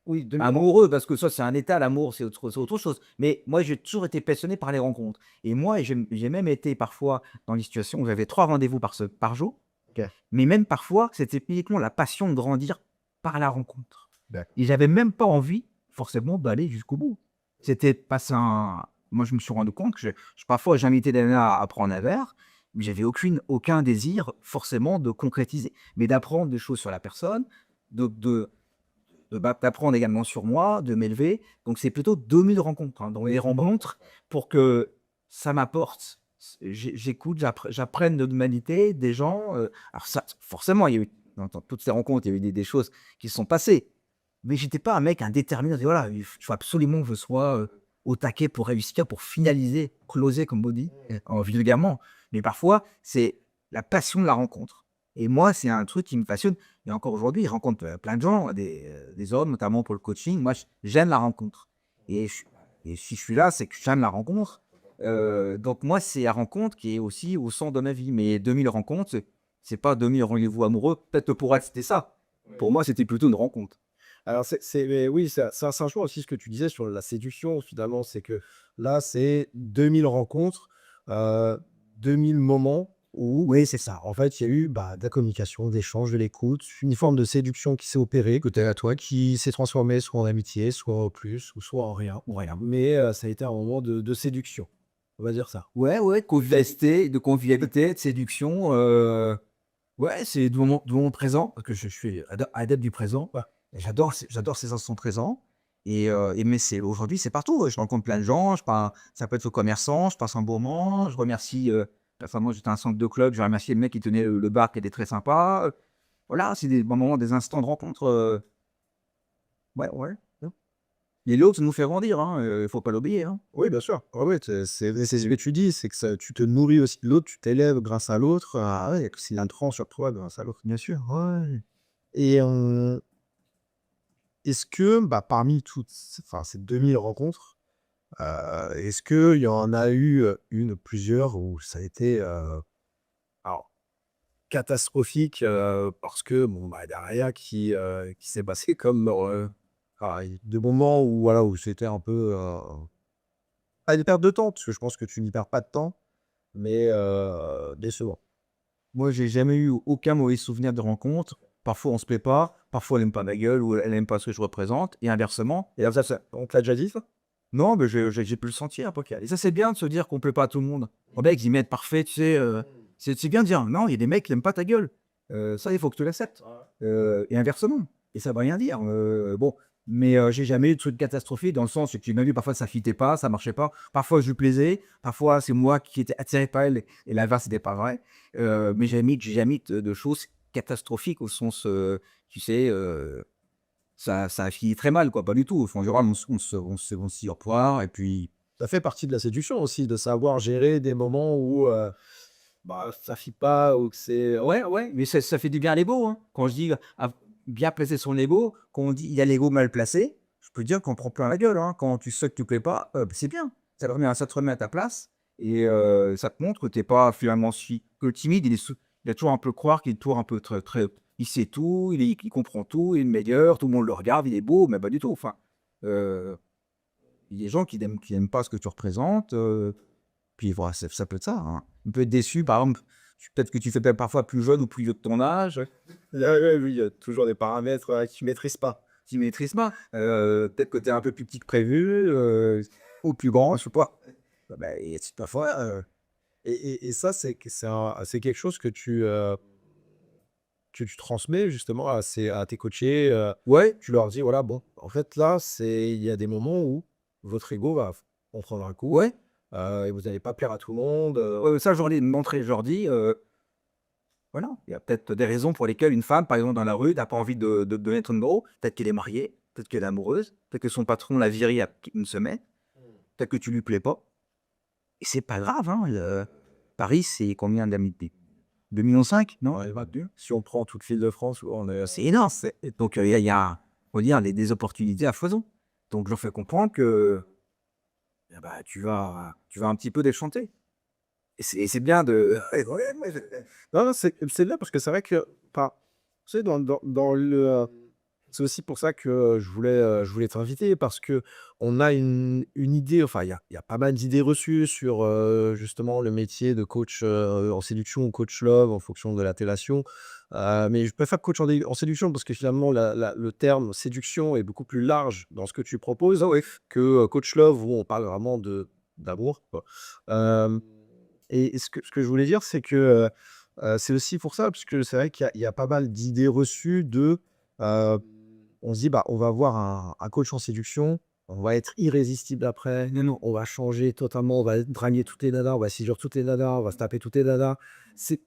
Oui, 2000 amoureux, parce que ça, c'est un état, l'amour, c'est autre chose. Mais moi, j'ai toujours été passionné par les rencontres. Et moi, j'ai même été parfois dans des situations où j'avais 3 rendez-vous par jour. Ok. Mais même parfois, c'était uniquement la passion de grandir par la rencontre. D'accord. Et j'avais même pas envie, forcément, d'aller jusqu'au bout. C'était pas ça. Moi, je me suis rendu compte que parfois, j'invitais des nanas à prendre un verre, mais j'avais aucun désir, forcément, de concrétiser. Mais d'apprendre des choses sur la personne, d'apprendre également sur moi, de m'élever. Donc, c'est plutôt 2000 rencontres, hein, dans les rencontres pour que ça m'apporte. J'écoute, j'apprenne de l'humanité, des gens. Alors, ça, forcément, il y a eu, dans toutes ces rencontres, il y a eu des choses qui se sont passées. Mais j'étais pas un mec indéterminé. Voilà, il faut absolument que je sois au taquet pour réussir, pour finaliser, closer, comme on dit, vulgairement. Mais parfois, c'est la passion de la rencontre. Et moi, c'est un truc qui me passionne. Et encore aujourd'hui, je rencontre plein de gens, des hommes, notamment pour le coaching. Moi, j'aime la rencontre. Et, et si je suis là, c'est que j'aime la rencontre. Donc moi, c'est la rencontre qui est aussi au centre de ma vie. Mais 2000 rencontres, c'est pas 2000 rendez-vous amoureux. Peut-être pour elle, c'était ça. Pour moi, c'était plutôt une rencontre. Alors mais oui, c'est un choix aussi ce que tu disais sur la séduction finalement, c'est que là, c'est 2000 rencontres, heu, 2000 moments où oui, c'est ça. En fait, il y a eu, bah, de la communication, d'échange, de l'écoute, une forme de séduction qui s'est opérée côté à toi, qui s'est transformée soit en amitié, soit au plus ou soit en rien ou rien. Mais, ça a été un moment de séduction. On va dire ça. Ouais, ouais, convivialité, de séduction, ouais, c'est du moment présent, parce que je suis adepte du présent. Ouais. Et j'adore ces instants présents et mais c'est aujourd'hui, c'est partout, je rencontre plein de gens, je pars ça peut être au commerçant, je passe un bon moment, je remercie, récemment, j'étais à un centre de club, j'ai remercié le mec qui tenait le bar qui était très sympa, voilà, c'est des bons moments, des instants de rencontre, ouais, ouais. Et l'autre nous fait grandir, hein, faut pas l'oublier, hein. Oui, bien sûr. Ouais, ouais, c'est ce que tu dis, c'est que ça tu te nourris aussi de l'autre, tu t'élèves grâce à l'autre. Ah ouais, c'est un tronc sur toi grâce à l'autre. Bien sûr, ouais. Et est-ce que, bah, parmi toutes c enfin, ces 2000 rencontres, est-ce qu'il y en a eu, 1 ou plusieurs où ça a été, alors catastrophique, parce que bon, bah, derrière qui s'est passé comme, de moments où voilà, où c'était un peu, pas une perte de temps, parce que je pense que tu n'y perds pas de temps, mais décevant. Moi, j'ai jamais eu aucun mauvais souvenir de rencontre. Parfois, on se plaît pas, parfois, elle aime pas ma gueule ou elle aime pas ce que je représente et inversement. Et alors ça on te l'a déjà dit ça? Non, mais j'ai pu le sentir, et ça, c'est bien de se dire qu'on plaît pas à tout le monde. Les mecs, ils mettent parfait, tu sais, c'est bien de dire: «Non, il y a des mecs qui aiment pas ta gueule». Ça, il faut que tu l'acceptes, et inversement et ça veut rien dire, bon, mais j'ai jamais eu de truc catastrophique dans le sens où tu m'as vu, parfois ça fitait pas, ça marchait pas. Parfois, je lui plaisais, parfois, c'est moi qui étais attiré par elle et l'inverse, c'était pas vrai. Mais j'ai jamais eu de choses catastrophiques au sens, tu sais, ça a fini très mal, quoi, pas du tout. Enfin, en général, on se dit au revoir et puis Ça fait partie de la séduction aussi, de savoir gérer des moments où, bah, ça fit pas ou que c'est ouais, ouais, mais ça fait du bien à l'ego, hein. Quand je dis à bien placer son ego, quand on dit: «Il y a l'ego mal placé», je peux dire qu'on prend plein la gueule, hein. Quand tu sais que tu plais pas, bah, c'est bien. Ça te remet à ta place et ça te montre que tu es pas finalement si que le timide, il a toujours un peu croire qu'il est toujours un peu très il sait tout, il comprend tout, il est le meilleur, tout le monde le regarde, il est beau, mais pas du tout. Enfin, heu, il y a des gens qui aiment pas ce que tu représentes, puis voilà, ça peut être ça, hein. On peut être déçu, par exemple, peut-être que tu fais peut-être parfois plus jeune ou plus vieux que ton âge, ouais, oui, il y a toujours des paramètres, que tu maîtrises pas. tu maîtrises pas. Peut-être que tu es un peu plus petit que prévu, ou plus grand, je sais pas. Bah, et c'est parfois, Et ça, c'est quelque chose que tu transmets justement à tes coachés, ouais, tu leur dis: «Voilà, bon, en fait, là, il y a des moments où votre ego va en prendre un coup, ouais, et vous allez pas plaire à tout le monde», ça je leur dis d'entrée, je leur dis, voilà, il y a peut-être des raisons pour lesquelles une femme, par exemple, dans la rue, n'a pas envie de te donner ton numéro. Peut-être qu'elle est mariée, peut-être qu'elle est amoureuse, peut-être que son patron l'a virée il y a une semaine, peut-être que tu lui plais pas et c'est pas grave, hein, Paris, c'est combien d'habitants? 2,5 millions, non? ouais, si on prend toute l'Île-de-France, on est C'est énorme, donc il y a, faut dire, des opportunités à foison. Donc je leur fais comprendre que, eh bah, tu vas un petit peu déchanter et c'est bien de ouais, ouais, ouais, non, non, c'est bien parce que c'est vrai que, enfin, tu sais, dans c'est aussi pour ça que je voulais t'inviter parce que on a une idée, enfin, il y a pas mal d'idées reçues sur, justement le métier de coach, en séduction ou coach love en fonction de l'appellation. Mais je préfère coach en séduction parce que finalement le terme séduction est beaucoup plus large dans ce que tu proposes que, coach love où on parle vraiment d'amour, quoi. Hem et ce que je voulais dire, c'est que, c'est aussi pour ça, parce que c'est vrai qu'il y a pas mal d'idées reçues heu, on se dit: «Bah, on va voir un coach en séduction, on va être irrésistible après, non, non, on va changer totalement, on va draguer toutes les nanas, on va séduire toutes les nanas, on va se taper toutes les nanas». C'est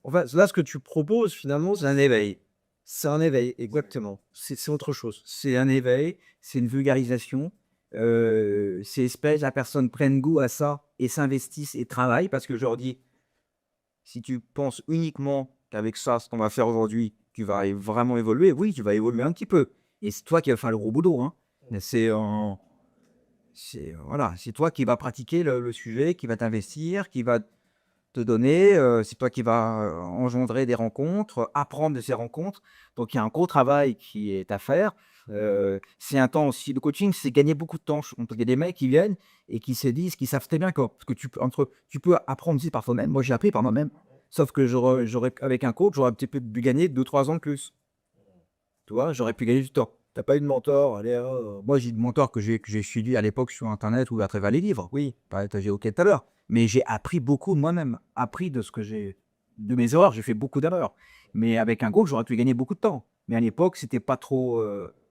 enfin, là, ce que tu proposes finalement, c'est un éveil. c'est un éveil, exactement. C'est autre chose. C'est un éveil, c'est une vulgarisation, c'est espèce la personne prenne goût à ça et s'investisse et travaille parce que je leur dis: «Si tu penses uniquement qu'avec ça, ce qu'on va faire aujourd'hui, tu vas vraiment évoluer, oui, tu vas évoluer un petit peu et c'est toi qui vas faire le gros boulot, hein». Mais voilà, c'est toi qui vas pratiquer le sujet, qui va t'investir, qui va te donner, c'est toi qui vas, engendrer des rencontres, apprendre de ces rencontres. Donc il y a un gros travail qui est à faire. C'est un temps aussi le coaching, c'est gagner beaucoup de temps. Il y a des mecs qui viennent et qui se disent qu'ils savent très bien parce que tu peux apprendre aussi par toi-même. Moi, j'ai appris par moi-même, sauf que j'aurais avec un coach, j'aurais un petit peu pu gagner 2 3 ans de plus. Tu vois? J'aurais pu gagner du temps. T'as pas eu de mentor, allez, Moi, j'ai de mentors que j'ai suivis à l'époque sur internet ou à travers les livres. Oui, bah, tu as évoqué tout à l'heure. Mais j'ai appris beaucoup de moi-même, appris de mes erreurs, j'ai fait beaucoup d'erreurs. Mais avec un groupe, j'aurais pu gagner beaucoup de temps. Mais à l'époque, c'était pas trop,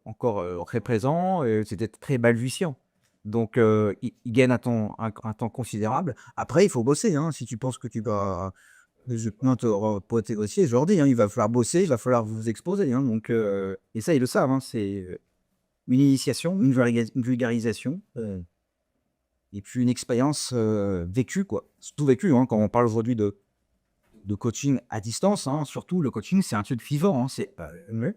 encore, très présent, c'était très balbutiant. Donc il gagne un temps considérable. Après, il faut bosser, hein. Si tu penses que tu vas non, pour être négocié, je leur dis, hein, il va falloir bosser, il va falloir vous exposer, hein. Donc et ça, ils le savent, hein, c'est une initiation, une vulgarisation, et puis une expérience, vécue, quoi. Surtout vécue, hein, quand on parle aujourd'hui de coaching à distance, hein, surtout le coaching, c'est un truc vivant, hein, ouais.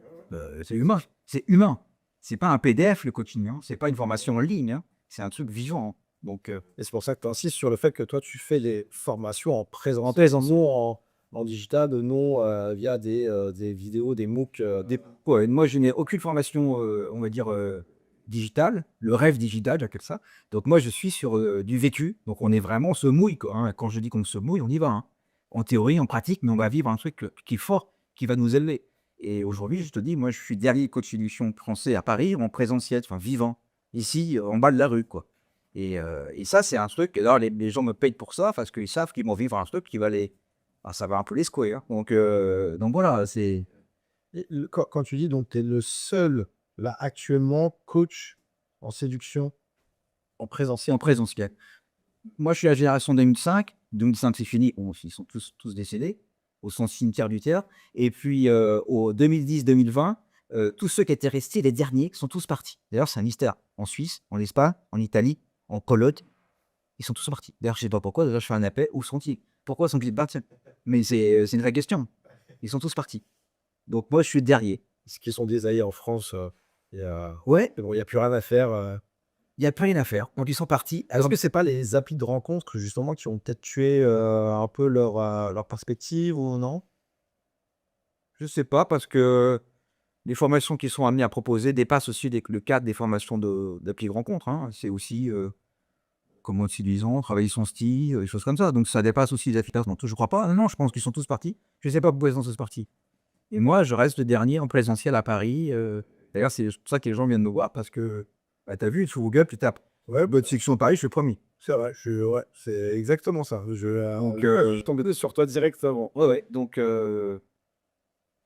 c'est humain. C'est humain. C'est pas un PDF le coaching, hein, c'est pas une formation en ligne, hein, c'est un truc vivant, hein. Donc Et c'est pour ça que tu insistes sur le fait que toi, tu fais les formations en présentiel, non en digital, non, via des vidéos, des MOOC, ouais, moi je n'ai aucune formation, on va dire, digitale, le rêve digital, j'appelle ça. Donc moi je suis sur, du vécu, donc on est vraiment on se mouille, quoi, hein. Quand je dis qu'on se mouille, on y va, hein. En théorie, en pratique, mais on va vivre un truc, qui est fort, qui va nous élever. Et aujourd'hui, je te dis, moi je suis dernier coach évolution français à Paris, en présentiel, enfin vivant, ici, en bas de la rue, quoi. Et ça, c'est un truc, alors les gens me payent pour ça parce qu'ils savent qu'ils vont vivre un truc qui va ça va un peu les secouer, hein. Donc voilà, c'est et quand tu dis donc tu es le seul, là, actuellement, coach en séduction en c'est présentiel? en présentiel. Moi, je suis la génération 2005. 2005, c'est fini. Bon, ils sont tous décédés, au sens cimetière du terme. Et puis, au 2010-2020, tous ceux qui étaient restés, les derniers, sont tous partis. D'ailleurs, c'est un mystère. En Suisse, en Espagne, en Italie, en Pologne, ils sont tous partis. D'ailleurs, je sais pas pourquoi. D'ailleurs, je fais un appel. Où sont-ils? Pourquoi sont-ils partis? Mais c'est une vraie question. Ils sont tous partis. Donc moi, je suis le dernier. Ceux qui sont désaillés en France, Ouais, c'est bon, il y a plus rien à faire, il y a plus rien à faire. Donc ils sont partis. Est-ce Alors, que c'est pas les applis de rencontres justement qui ont peut-être tué, un peu leur perspective ou non? je sais pas parce que les formations qui sont amenées à proposer dépassent aussi le cadre des formations d'appli de rencontre, hein. C'est aussi, comment utilisons, travailler son style, des choses comme ça. Donc ça dépasse aussi les affiches. Donc je crois pas. Non, non, je pense qu'ils sont tous partis. Je sais pas pourquoi ils sont tous partis. Et moi, je reste le dernier en présentiel à Paris. D'ailleurs, c'est pour ça que les gens viennent me voir parce que, bah, tu as vu sur Google, tu tapes Ouais, bonne section Paris, je suis premier. c'est vrai, ouais, c'est exactement ça. Donc, Je suis tombé sur toi directement. ouais, ouais. Donc,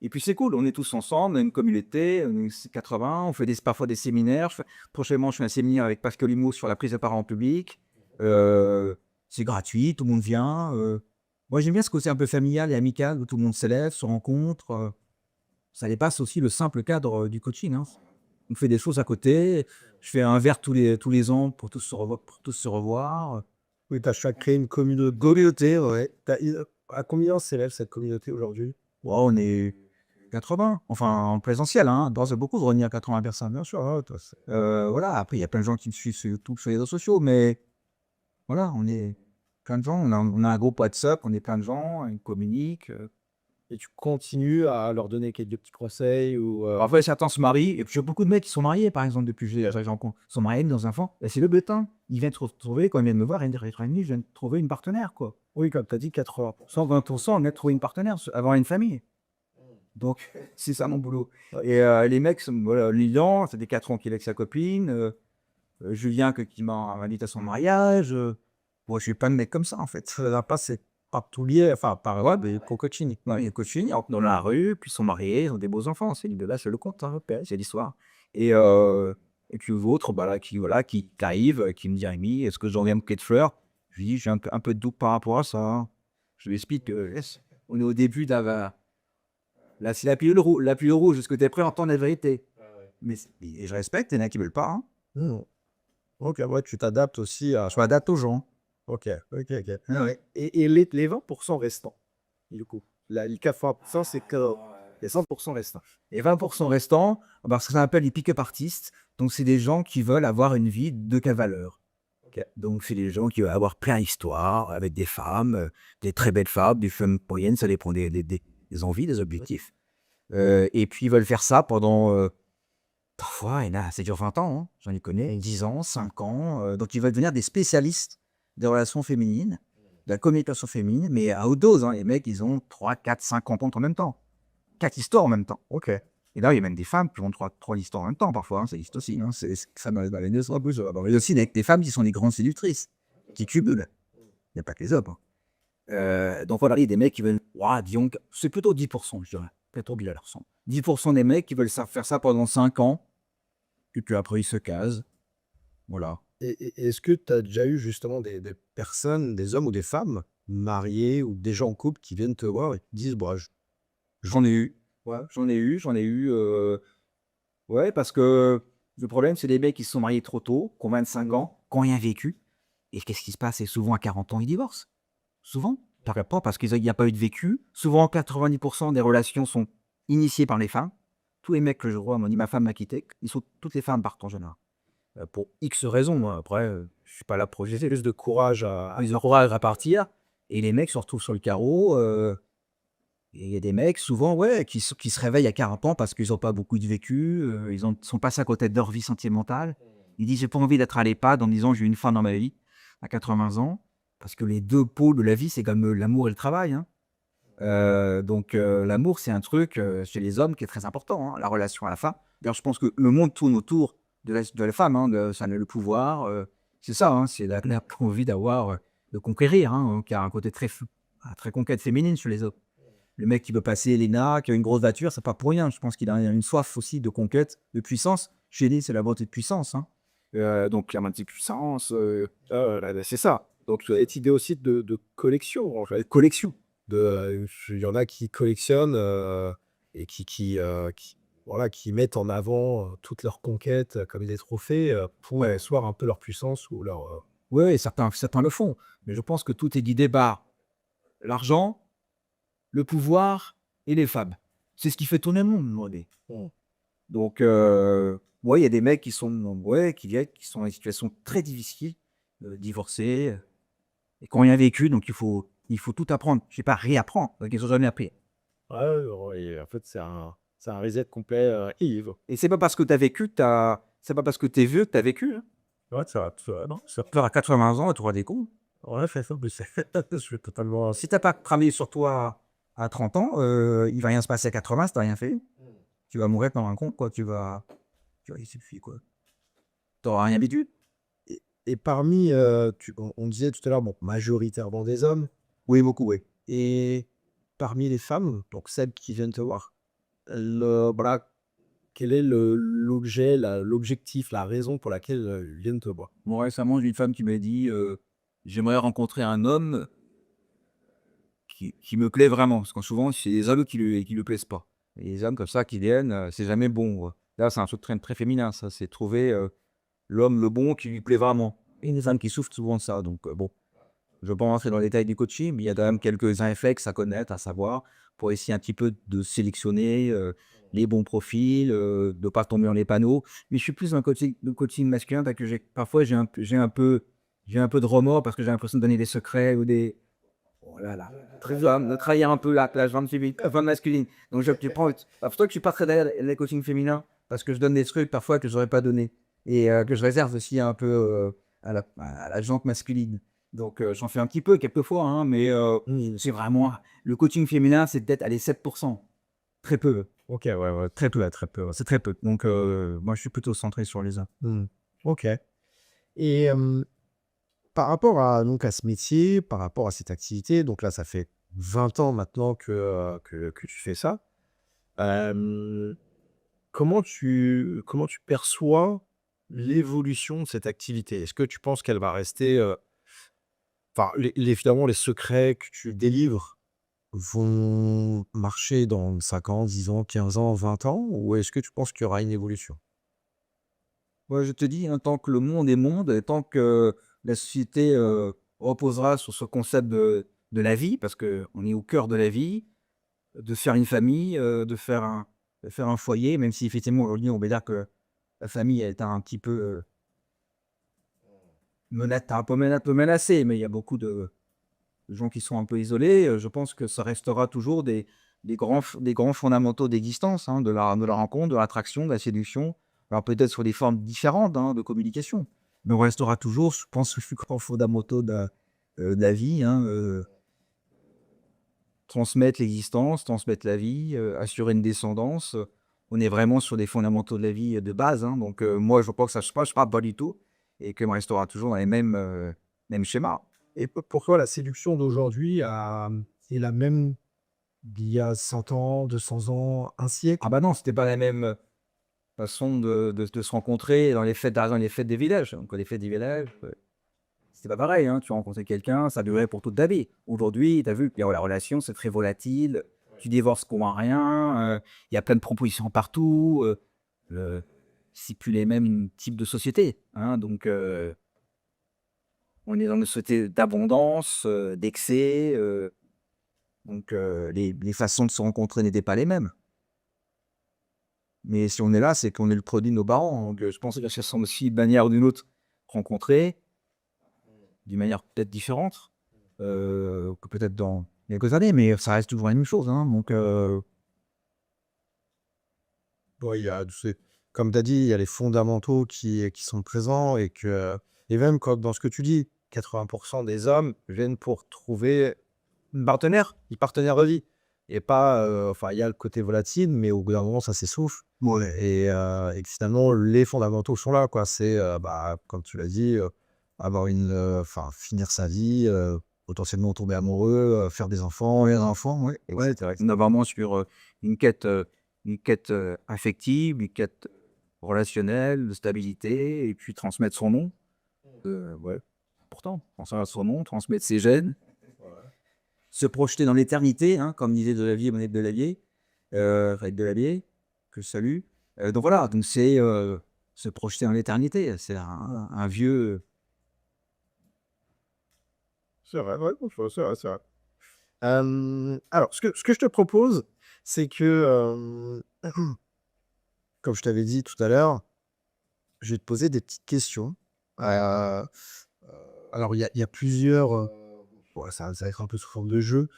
et puis c'est cool, on est tous ensemble, on a une communauté, on est 80, on fait parfois des séminaires. Prochainement, je fais un séminaire avec Pascal Humeau sur la prise de parole en public. C'est gratuit, tout le monde vient. Moi, j'aime bien ce côté un peu familial et amical où tout le monde s'élève, se rencontre. Ça dépasse aussi le simple cadre du coaching, hein. On fait des choses à côté. Je fais un verre tous les ans pour tous se revoir. Oui, tu as créé une communauté, ouais. À combien s'élève cette communauté aujourd'hui? Wow, on est 80, enfin en présentiel, hein. D'ores et beaucoup de réunir 80 personnes. Bien sûr, hein, toi, Voilà, après il y a plein de gens qui me suivent sur YouTube, sur les réseaux sociaux, mais voilà, on est plein de gens. On a un groupe WhatsApp, on est plein de gens, ils communiquent. et tu continues à leur donner quelques petits conseils ou, Parfois, certains se marient, et puis il y a beaucoup de mecs qui sont mariés, par exemple, depuis que j'ai rencontré, sont mariés, avec des enfants. Bah, c'est le butin. Ils viennent te retrouver, quand ils viennent me voir, ils me disent, Rémi, je viens de trouver une partenaire, quoi. oui, comme tu as dit 80. 120%, on vient de trouver une partenaire, avoir une famille. Donc, c'est ça mon boulot. Ouais. Et les mecs, voilà, Lilian, ça fait 4 ans qu'il est avec sa copine. Julien, qui m'a invité à son mariage. Moi, je suis plein de mecs comme ça, en fait. Là, c'est par tout lié, enfin, par Ouais, des co-coaching. non, il y a coaching, ils rentrent dans la rue, puis ils sont mariés, ils ont des beaux enfants. C'est de là, c'est le conte, hein, c'est l'histoire. Et puis l'autre, bah, là, qui arrive, qui me dit, Rémi, est-ce que j'en viens un bouquet de fleurs? Je lui dis, j'ai un peu de doute par rapport à ça, hein. Je lui explique que on est au début là, c'est la pilule rouge. Est-ce que tu es prêt à entendre la vérité? Et je respecte, il y en a qui veulent pas, hein. Mmh. OK, ouais, tu t'adaptes aussi à Je m'adapte aux gens. OK, OK. Ah ouais. Et les 20 restants, du coup? Les 80 c'est que les 100 restants. Et 20% restants, bah, ce qu'on appelle les pick-up artistes. Donc, c'est des gens qui veulent avoir une vie de quelle valeur? Donc, c'est des gens qui vont avoir plein d'histoires avec des femmes, des très belles femmes, des femmes moyennes, ça dépend des envies, des objectifs. Et puis, ils veulent faire ça pendant, parfois, et là, ça dure 20 ans, hein, j'en ai connais, 10 ans, 5 ans. Donc, ils veulent devenir des spécialistes des relations féminines, de la communication féminine, mais à haute dose. Hein. Les mecs, ils ont 3, 4, 5 rencontres en même temps. 4 histoires en même temps. Ok. Et là, il y a même des femmes qui ont 3 histoires en même temps, parfois. Hein, ça existe aussi. Hein. Ça m'avait un peu. Il y a aussi des femmes qui sont des grandes séductrices, qui cumulent. Il n'y a pas que les hommes. Hein. Donc voilà, il y a des mecs qui veulent. Ouah, disons que c'est plutôt 10%, je dirais. Peut-être bien leur son. 10% des mecs qui veulent faire ça pendant 5 ans, et puis après, ils se casent. Voilà. Et est-ce que tu as déjà eu justement des personnes, des hommes ou des femmes mariés ou des gens en couple qui viennent te voir et te disent, bah, J'en ai eu. Ouais, j'en ai eu. Ouais, parce que le problème, c'est des mecs qui se sont mariés trop tôt, qui ont 25 ans, qui n'ont rien vécu. Et qu'est-ce qui se passe? C'est souvent à 40 ans, ils divorcent. Souvent. Pas parce qu'il n'y a pas eu de vécu. Souvent, 90% des relations sont initiées par les femmes. Tous les mecs que je vois m'ont dit ma femme m'a quitté. Toutes les femmes partent en général. Pour X raisons. Moi. Après, je suis pas là pour juger. plus de courage à... Ils ont courage à partir. Et les mecs se retrouvent sur le carreau. Et il y a des mecs, souvent, ouais, qui se réveillent à 40 ans parce qu'ils n'ont pas beaucoup de vécu, sont passés à côté de leur vie sentimentale. Ils disent, j'ai pas envie d'être à l'EHPAD en me disant, j'ai eu une fin dans ma vie, à 80 ans. Parce que les deux pôles de la vie, c'est comme l'amour et le travail. Hein. Donc, l'amour, c'est un truc chez les hommes qui est très important, hein, la relation à la femme. D'ailleurs, je pense que le monde tourne autour de la femme, hein, ça, le pouvoir. C'est ça, hein, c'est la envie d'avoir, de conquérir, hein, qui a un côté très conquête féminine chez les hommes. Le mec qui veut passer l'ENA, qui a une grosse voiture, c'est pas pour rien. Je pense qu'il a une soif aussi de conquête, de puissance. Chez lui, c'est la volonté de puissance. Hein. Donc, la montée de puissance, c'est ça. Donc, cette idée aussi de collection, en fait. Collection. Il y en a qui collectionnent et voilà, qui mettent en avant toutes leurs conquêtes comme des trophées pour asseoir un peu leur puissance ou leur... Oui, certains le font. Mais je pense que tout est guidé par l'argent, le pouvoir et les femmes. C'est ce qui fait tourner le monde, moi. Donc, ouais, il y a des mecs qui sont dans des situations très difficiles, divorcés, et qui n'ont rien vécu, donc il faut tout apprendre. Je sais pas, réapprendre, donc ils n'ont jamais appris. Ouais, en fait, c'est un reset complet Yves. Et c'est pas parce que tu as vécu, c'est pas parce que tu es vieux que tu as vécu. Hein. Ouais, non, Tu vas à 80 ans et tu auras des cons. ouais, c'est ça, mais je suis totalement... Si t'as pas travaillé sur toi à 30 ans, il va rien se passer à 80 si t'as rien fait. Tu vas mourir comme un con, quoi. Il suffit, quoi. T'auras rien vécu. Et parmi, on disait tout à l'heure, bon, majoritairement des hommes, Oui, beaucoup, oui. et parmi les femmes, donc celles qui viennent te voir, voilà, quel est l'objet, l'objectif, la raison pour laquelle ils viennent te voir? Moi, récemment, j'ai une femme qui m'a dit j'aimerais rencontrer un homme qui me plaît vraiment. Parce que souvent, c'est des hommes qui lui plaisent pas. Et les hommes comme ça qui viennent, c'est jamais bon. Ouais. Là, c'est un truc très, très féminin, ça. C'est trouver l'homme, le bon, qui lui plaît vraiment. Et les femmes qui souffrent souvent de ça. Donc, bon, je ne vais pas rentrer dans les détails du coaching, mais il y a quand même quelques réflexes à connaître, à savoir, pour essayer un petit peu de sélectionner les bons profils, de ne pas tomber dans les panneaux. Mais je suis plus dans le coaching masculin parce que parfois j'ai un peu de remords parce que j'ai l'impression de donner des secrets ou des. Oh là là, de trahir un peu la vente féminine, vente masculine. Donc je prends. C'est pour ça que je suis pas très derrière les coachings féminins parce que je donne des trucs parfois que j'aurais pas donné et que je réserve aussi un peu à la jante masculine. Donc j'en fais un petit peu quelquefois, hein, mais c'est vraiment le coaching féminin, c'est peut-être aller 7%, très peu. Ok, ouais, Très peu, très peu. C'est très peu. Donc moi je suis plutôt centré sur les hommes. Ok. Et par rapport à ce métier, par rapport à cette activité, donc là, ça fait 20 ans maintenant que tu fais ça. Comment tu perçois l'évolution de cette activité? Est-ce que tu penses qu'elle va rester... Enfin, finalement, les secrets que tu délivres vont marcher dans 5 ans, 10 ans, 15 ans, 20 ans? Ou est-ce que tu penses qu'il y aura une évolution? Ouais, je te dis, hein, tant que le monde est monde, et tant que la société reposera sur ce concept de la vie, parce qu'on est au cœur de la vie, de faire une famille, de faire un foyer, même si effectivement aujourd'hui on va dire que la famille est un petit peu un peu menacé, mais il y a beaucoup de gens qui sont un peu isolés. Je pense que ça restera toujours des grands fondamentaux d'existence, hein, de la rencontre, de l'attraction, de la séduction. Alors peut-être sur des formes différentes, hein, de communication, mais on restera toujours, je pense, les plus grands fondamentaux de la vie, hein, transmettre l'existence, transmettre la vie, assurer une descendance. On est vraiment sur des fondamentaux de la vie de base, hein, donc moi, je pense que ça ne changera pas du tout et qu'on restera toujours dans les mêmes schémas. Et pourquoi la séduction d'aujourd'hui est la même d'il y a 100 ans, 200 ans, un Ah siècle? bah non, c'était pas la même façon de se rencontrer dans les fêtes des villages. Donc les fêtes des villages, c'était pas pareil, hein. Tu rencontrais quelqu'un, ça durait pour toute ta vie. Aujourd'hui, tu as vu que la relation, c'est très volatile. Tu divorces pour un rien, il y a plein de propositions partout, heu, c'est plus les mêmes types de société, hein. Donc on est dans une société d'abondance, d'excès, donc les façons de se rencontrer n'étaient pas les mêmes. Mais si on est là, c'est qu'on est le produit de nos parents, donc je pense que ça semble aussi d'une manière ou d'une autre rencontrer, d'une manière peut-être différente, que peut-être dans quelques années, mais ça reste toujours la même chose, hein, donc Ouais, comme tu as dit, il y a les fondamentaux qui sont présents et même comme dans ce que tu dis, 80% des hommes viennent pour trouver un partenaire de vie et pas, enfin, il y a le côté volatile, mais au bout d'un moment, ça s'essouffle ouais. et que finalement, les fondamentaux sont là, quoi. C'est, bah, comme tu l'as dit, avoir enfin, finir sa vie, potentiellement tomber amoureux, faire des enfants et un enfant, ouais, Ouais, c'est vrai. On est vraiment sur, une quête, affective, une quête relationnelle, de stabilité et puis transmettre son nom, ouais, important. Transmettre son nom, transmettre ses gènes, se projeter dans l'éternité, hein, comme disait Delavier, Monette Delavier, Fred Delavier, que je salue. Donc voilà, donc c'est, se projeter dans l'éternité. C'est un vieux c'est vrai, ouais, c'est vrai, c'est vrai. Alors ce que je te propose, c'est que, comme je t'avais dit tout à l'heure, je vais te poser des petites questions. Heu, alors il y a plusieurs, bon ça va être un peu sous forme de jeu.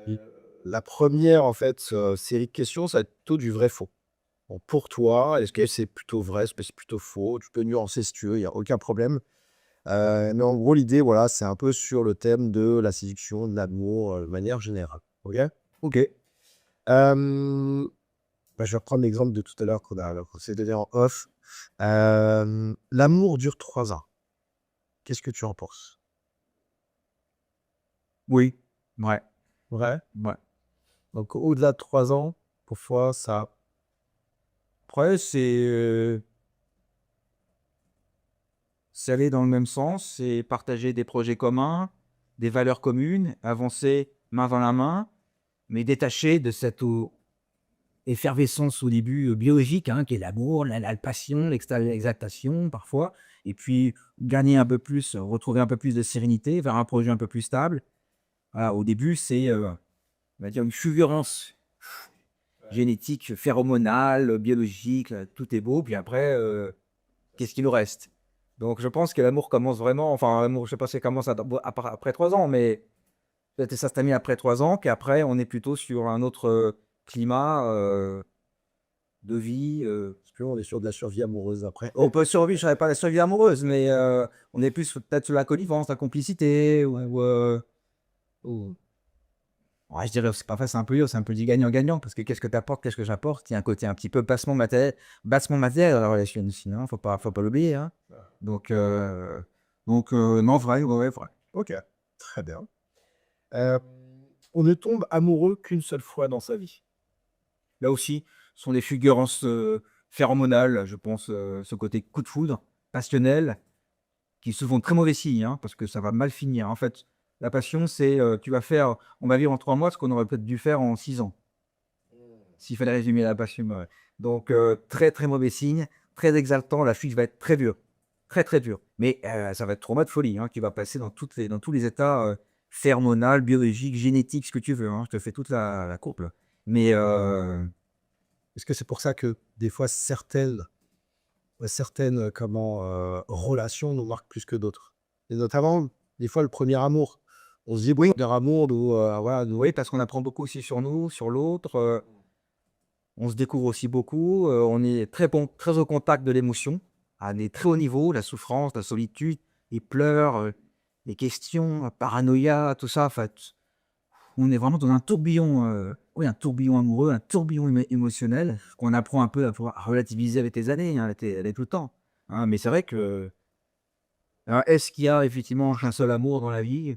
L La première en fait, série de questions, ça va être plutôt du vrai-faux. Bon, pour toi, est-ce que c'est plutôt vrai? Est-ce que c'est plutôt faux? Tu peux nuancer si tu veux, il y a aucun problème. Mais en gros l'idée, voilà, c'est un peu sur le thème de la séduction, de l'amour, de manière générale. OK? OK. Hem, Bah, je vais reprendre l'exemple de tout à l'heure qu'on s'est donné en off. L'amour dure 3 ans. Qu'est-ce que tu en penses? Oui. Ouais, Vrai? ouais. Donc au-delà de 3 ans, parfois ça Après c'est aller dans le même sens, c'est partager des projets communs, des valeurs communes, avancer main dans la main, mais détaché de cette effervescence au début, biologique, hein, qui est l'amour, la passion, l'exaltation parfois et puis gagner un peu plus, retrouver un peu plus de sérénité vers un projet un peu plus stable. Voilà, au début, c'est, on va dire une fulgurance génétique, phéromonale, biologique, tout est beau, puis après, qu'est-ce qu'il nous reste? Donc je pense que l'amour commence vraiment enfin l'amour, je sais pas si ça commence après 3 ans, mais peut-être ça se termine après 3 ans, qu'après on est plutôt sur un autre, climat, de vie, parce que on est sur de la survie amoureuse après. on peut survivre, je dirais pas la survie amoureuse, mais on est plus peut-être sur la connivence, la complicité ou ouais, je dirais c'est pas c'est un peu yo, c'est un peu du gagnant-gagnant parce que qu'est-ce que tu apportes? Qu'est-ce que j'apporte? Il y a un côté un petit peu bassement matériel dans la relation aussi, hein, faut pas l'oublier, hein. Donc non, vrai, ouais, ouais, vrai. OK, très bien. Hem, on ne tombe amoureux qu'une seule fois dans sa vie. Là aussi, ce sont des fulgurances, phéromonales, je pense, ce côté coup de foudre, passionnel, qui est souvent très mauvais signe, hein, parce que ça va mal finir. En fait, la passion, c'est, on va vivre en 3 mois ce qu'on aurait peut-être dû faire en 6 ans, s'il fallait résumer la passion, ouais. Donc très, très mauvais signe, très exaltant, la chute va être très dure, très, très dure. Mais ça va être trauma de folie, hein, qui va passer dans tous les états, phéromonal, biologiques, génétiques, ce que tu veux, hein. Je te fais toute la courbe là. Mais Est-ce que c'est pour ça que des fois certaines certaines relations nous marquent plus que d'autres. Et notamment, des fois, le premier amour. On se dit, bon, Oui, premier amour, nous, voilà, nous, oui, parce qu'on apprend beaucoup aussi sur nous, sur l'autre. On se découvre aussi beaucoup. On est très au contact de l'émotion, à des très hauts niveaux, la souffrance, la solitude, les pleurs, les questions, la paranoïa, tout ça. Enfin, on est vraiment dans un tourbillon, oui, un tourbillon amoureux, un tourbillon émotionnel qu'on apprend un peu à pouvoir relativiser avec les années, hein, elle est tout le temps. Hein, mais c'est vrai que, alors, est-ce qu'il y a effectivement un seul amour dans la vie?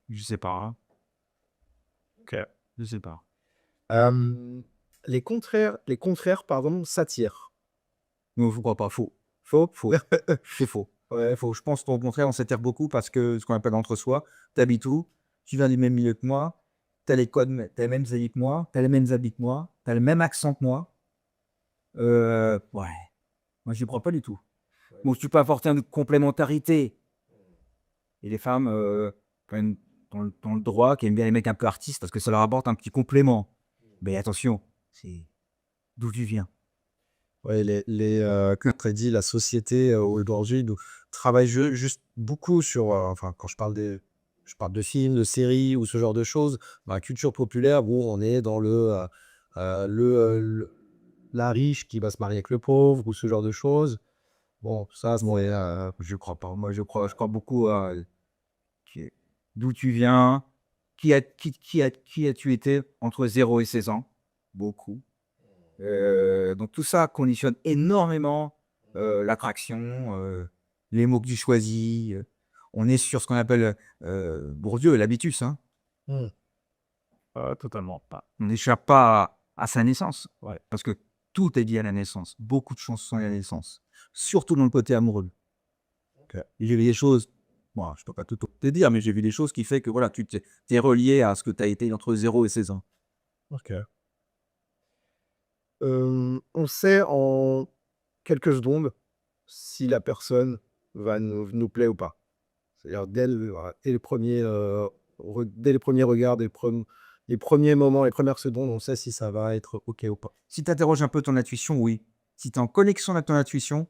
Je sais pas, hein. Ok. Je sais pas. Les contraires, pardon, s'attirent. Non, je crois pas. Faux. Faux? Faux. C'est faux. Ouais, faux. Je pense qu'au contraire, on s'attire beaucoup parce que ce qu'on appelle entre soi. T'habites où? Tu viens du même milieu que moi. T'as les codes, t'as les mêmes habits que moi. T'as les mêmes habits que moi. T'as le même accent que moi. Ouais. Moi, j'y crois pas du tout. Bon, tu peux apporter une complémentarité. Et les femmes, quand même, dans le droit, qui aiment bien les mecs un peu artistes parce que ça leur apporte un petit complément. Mais attention, c'est d'où tu viens. Ouais, comme tu as dit, la société aujourd'hui nous travaille juste beaucoup sur, enfin, quand je parle de films, de séries ou ce genre de choses, bah, culture populaire, où on est dans la riche qui va se marier avec le pauvre ou ce genre de choses. Bon, ça, Ouais, je crois pas. Moi, je crois beaucoup à d'où tu viens, qui as-tu été entre 0 et 16 ans? Beaucoup. Donc tout ça conditionne énormément, l'attraction, les mots que tu choisis, on est sur ce qu'on appelle, Bourdieu, l'habitus, hein. Mmh. Totalement pas. On n'échappe pas à sa naissance, ouais, parce que tout est lié à la naissance. Beaucoup de choses sont liées à la naissance, surtout dans le côté amoureux. OK. J'ai vu des choses, moi, je peux pas tout te dire, mais j'ai vu des choses qui fait que voilà, tu es relié à ce que tu as été entre 0 et 16 ans. OK. On sait en quelques secondes si la personne va nous plaire ou pas. C'est-à-dire voilà, dès les premiers regards, les premiers moments, les premières secondes, on sait si ça va être OK ou pas. Si tu interroges un peu ton intuition, oui. Si tu es en connexion avec ton intuition,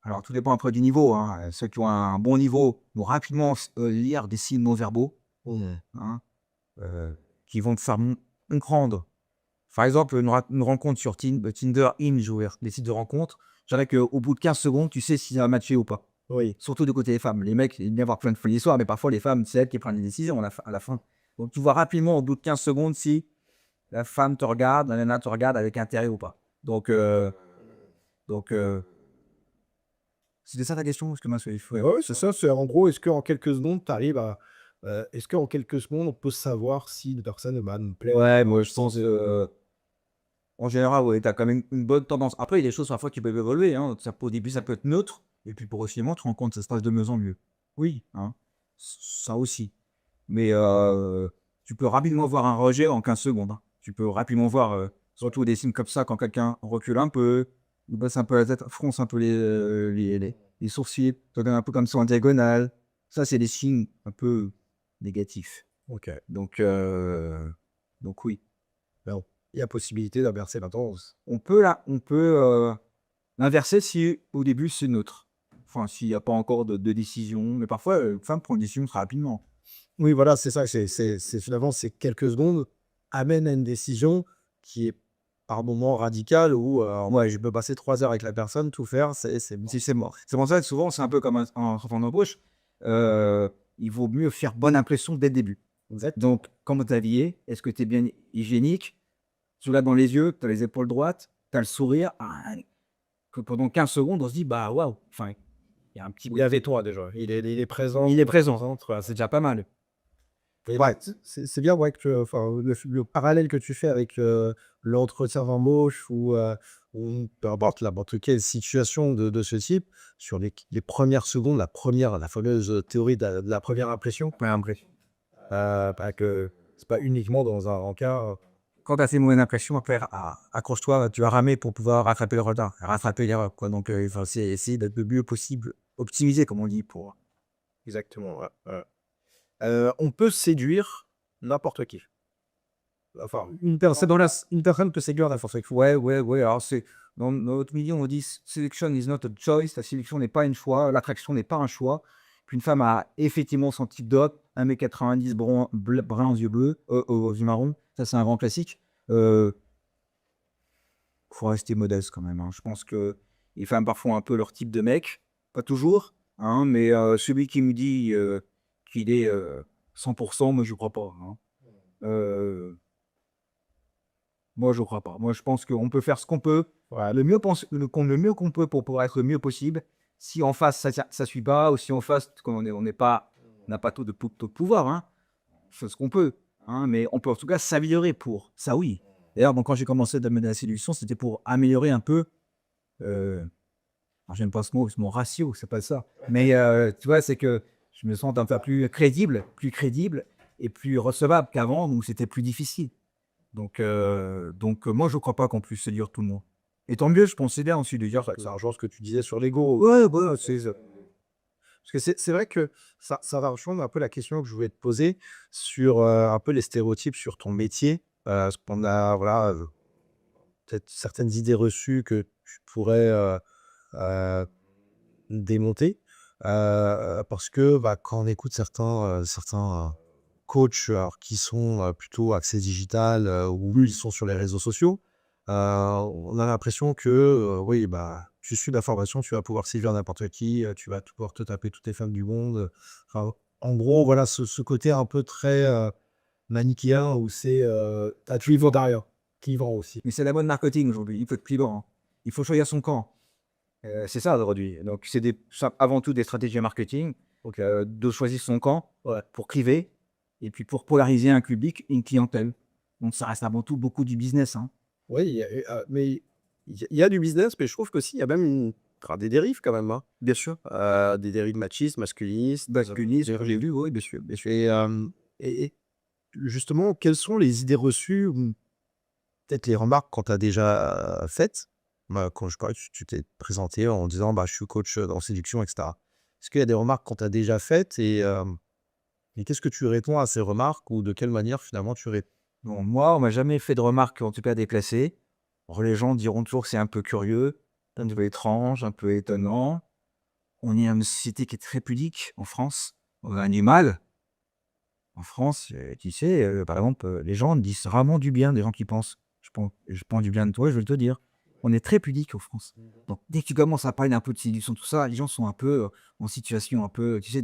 alors tout dépend après du niveau, hein, ceux qui ont un bon niveau vont rapidement lire des signes non verbaux, Mmh. hein, qui vont te faire comprendre. Par exemple, une rencontre sur Tinder, Hinge ou les sites de rencontres, je dirais qu'au bout de 15 secondes, tu sais si ça va matcher ou pas. Oui. Surtout du côté des femmes. Les mecs, ils aiment bien avoir plein de folies d'histoire, mais parfois les femmes, c'est elles qui prennent les décisions à la fin. Donc tu vois rapidement au bout de 15 secondes si la femme te regarde, la nana te regarde avec intérêt ou pas. Donc, c'était ça ta question? Parce que moi, Ouais, ouais, c'est ça, c'est en gros, est-ce qu'en quelques secondes, on peut savoir si une personne va nous plaire? ouais, moi je pense, en général, ouais, tu as quand même une bonne tendance. Après, il y a des choses parfois qui peuvent évoluer, hein. Au début, ça peut être neutre, et puis progressivement, tu te rends compte que ça se passe de mieux en mieux. Oui, hein, ça aussi. Mais tu peux rapidement voir un rejet en 15 secondes, hein. Tu peux rapidement voir, surtout des signes comme ça, quand quelqu'un recule un peu, il baisse un peu la tête, fronce un peu les sourcils, te regarde un peu comme ça en diagonale. Ça, c'est des signes un peu négatifs. OK. Donc, heu, donc oui. Ben, il y a possibilité d'inverser la tendance. On peut l'inverser si au début c'est neutre. Enfin, s'il y a pas encore de décision, mais parfois, une femme prend une décision très rapidement. Oui, voilà, c'est ça, c'est finalement, ces quelques secondes amènent à une décision qui est par moments radicale où, ouais, je peux passer 3 heures avec la personne, tout faire, c'est Si c'est mort. C'est pour ça que souvent c'est un peu comme un en embauche, heu, il vaut mieux faire bonne impression dès le début. exact. Donc comment tu es habillé? Est-ce que tu es bien hygiénique? Tu l'as dans les yeux, tu as les épaules droites, tu as le sourire, que pendant 15 secondes on se dit: «Bah, waouh!» enfin, il y a un petit Il est bruit avec toi déjà, il est présent. il est présent, voilà, c'est déjà pas mal. Et ouais, c'est bien, ouais, enfin, le parallèle que tu fais avec, l'entretien d'embauche ou peu importe, n'importe quelle situation de ce type, sur les premières secondes, la fameuse théorie de la première impression, Ouais, impression. bah, que c'est pas uniquement dans un rencard. Quand tu as fait une mauvaise impression, après, accroche-toi, tu vas ramer pour pouvoir rattraper le retard, rattraper l'erreur, quoi. Donc, enfin, c'est essayer d'être le mieux possible, optimiser, comme on dit, pour. Exactement, ouais, ouais. On peut séduire n'importe qui. Enfin, une personne peut séduire n'importe qui. Ouais. Alors, dans notre milieu, on dit selection is not a choice. La sélection n'est pas un choix. L'attraction n'est pas un choix. Puis une femme a effectivement son type d'homme, 1,90 m, brun aux yeux bleus, aux yeux marrons. Ça, c'est un grand classique. Faut rester modeste quand même, hein. Je pense que les femmes parfois ont un peu leur type de mec. Pas toujours, hein, mais celui qui me dit qu'il est 100%, moi, je crois pas, hein. Moi, je crois pas. Moi, je pense qu'on peut faire ce qu'on peut, Ouais. le mieux qu'on peut pour pouvoir être le mieux possible. Si en face, ça suit pas, ou si en face, on n'est pas, on n'a pas tout de pouvoir, hein, on fait ce qu'on peut, hein, mais on peut en tout cas s'améliorer pour. Ça, oui. D'ailleurs, quand j'ai commencé à mener la séduction, c'était pour améliorer un peu. Alors, j'aime pas ce mot, c'est mon ratio, c'est pas ça. Mais tu vois, c'est que je me sens un peu plus crédible et plus recevable qu'avant, où c'était plus difficile. Donc, moi, je crois pas qu'on puisse séduire tout le monde. Et tant mieux, je considère ensuite de dire Ça rejoint ce que tu disais sur l'ego. ouais, c'est ça. Parce que c'est vrai que ça va rejoindre un peu la question que je voulais te poser sur un peu les stéréotypes sur ton métier. Parce qu'on a voilà, peut-être certaines idées reçues que tu pourrais démonter. Parce que bah, quand on écoute certains coachs alors, qui sont plutôt axés digital ou ils sont sur les réseaux sociaux, on a l'impression que oui, bah, tu suis la formation, tu vas pouvoir séduire n'importe qui, tu vas pouvoir te taper toutes les femmes du monde. Enfin, en gros, voilà, ce côté un peu très manichéen où c'est t'as tout vont qui vend aussi. Mais c'est la mode marketing aujourd'hui. Il faut être clivant, hein. Il faut choisir son camp. C'est ça aujourd'hui. Donc, avant tout des stratégies marketing. Donc, de choisir son camp pour cliver et puis pour polariser un public, une clientèle. Donc, ça reste avant tout beaucoup du business, hein. Oui, mais il y a du business, mais je trouve qu'aussi il y a même des dérives quand même, hein. Bien sûr. Des dérives machistes, masculistes. Masculinisme, j'ai vu, oui, bien sûr. Et justement, quelles sont les idées reçues ou peut-être les remarques qu'on t'a déjà faites? Bah, quand je parlais, tu t'es présenté en disant bah, je suis coach en séduction, etc. Est-ce qu'il y a des remarques qu'on t'a déjà faites et qu'est-ce que tu réponds à ces remarques ou de quelle manière finalement tu réponds? Bon, moi, on m'a jamais fait de remarques, en tout cas déplacées. Alors, les gens diront toujours que c'est un peu curieux, un peu étrange, un peu étonnant. On est dans une société qui est très pudique en France. On a du mal. En France, tu sais, par exemple, les gens disent rarement du bien des gens qui pensent. Je pense du bien de toi, je veux te dire. On est très pudique en France. Donc, dès que tu commences à parler un peu de séduction, tout ça, les gens sont un peu en situation un peu, tu sais,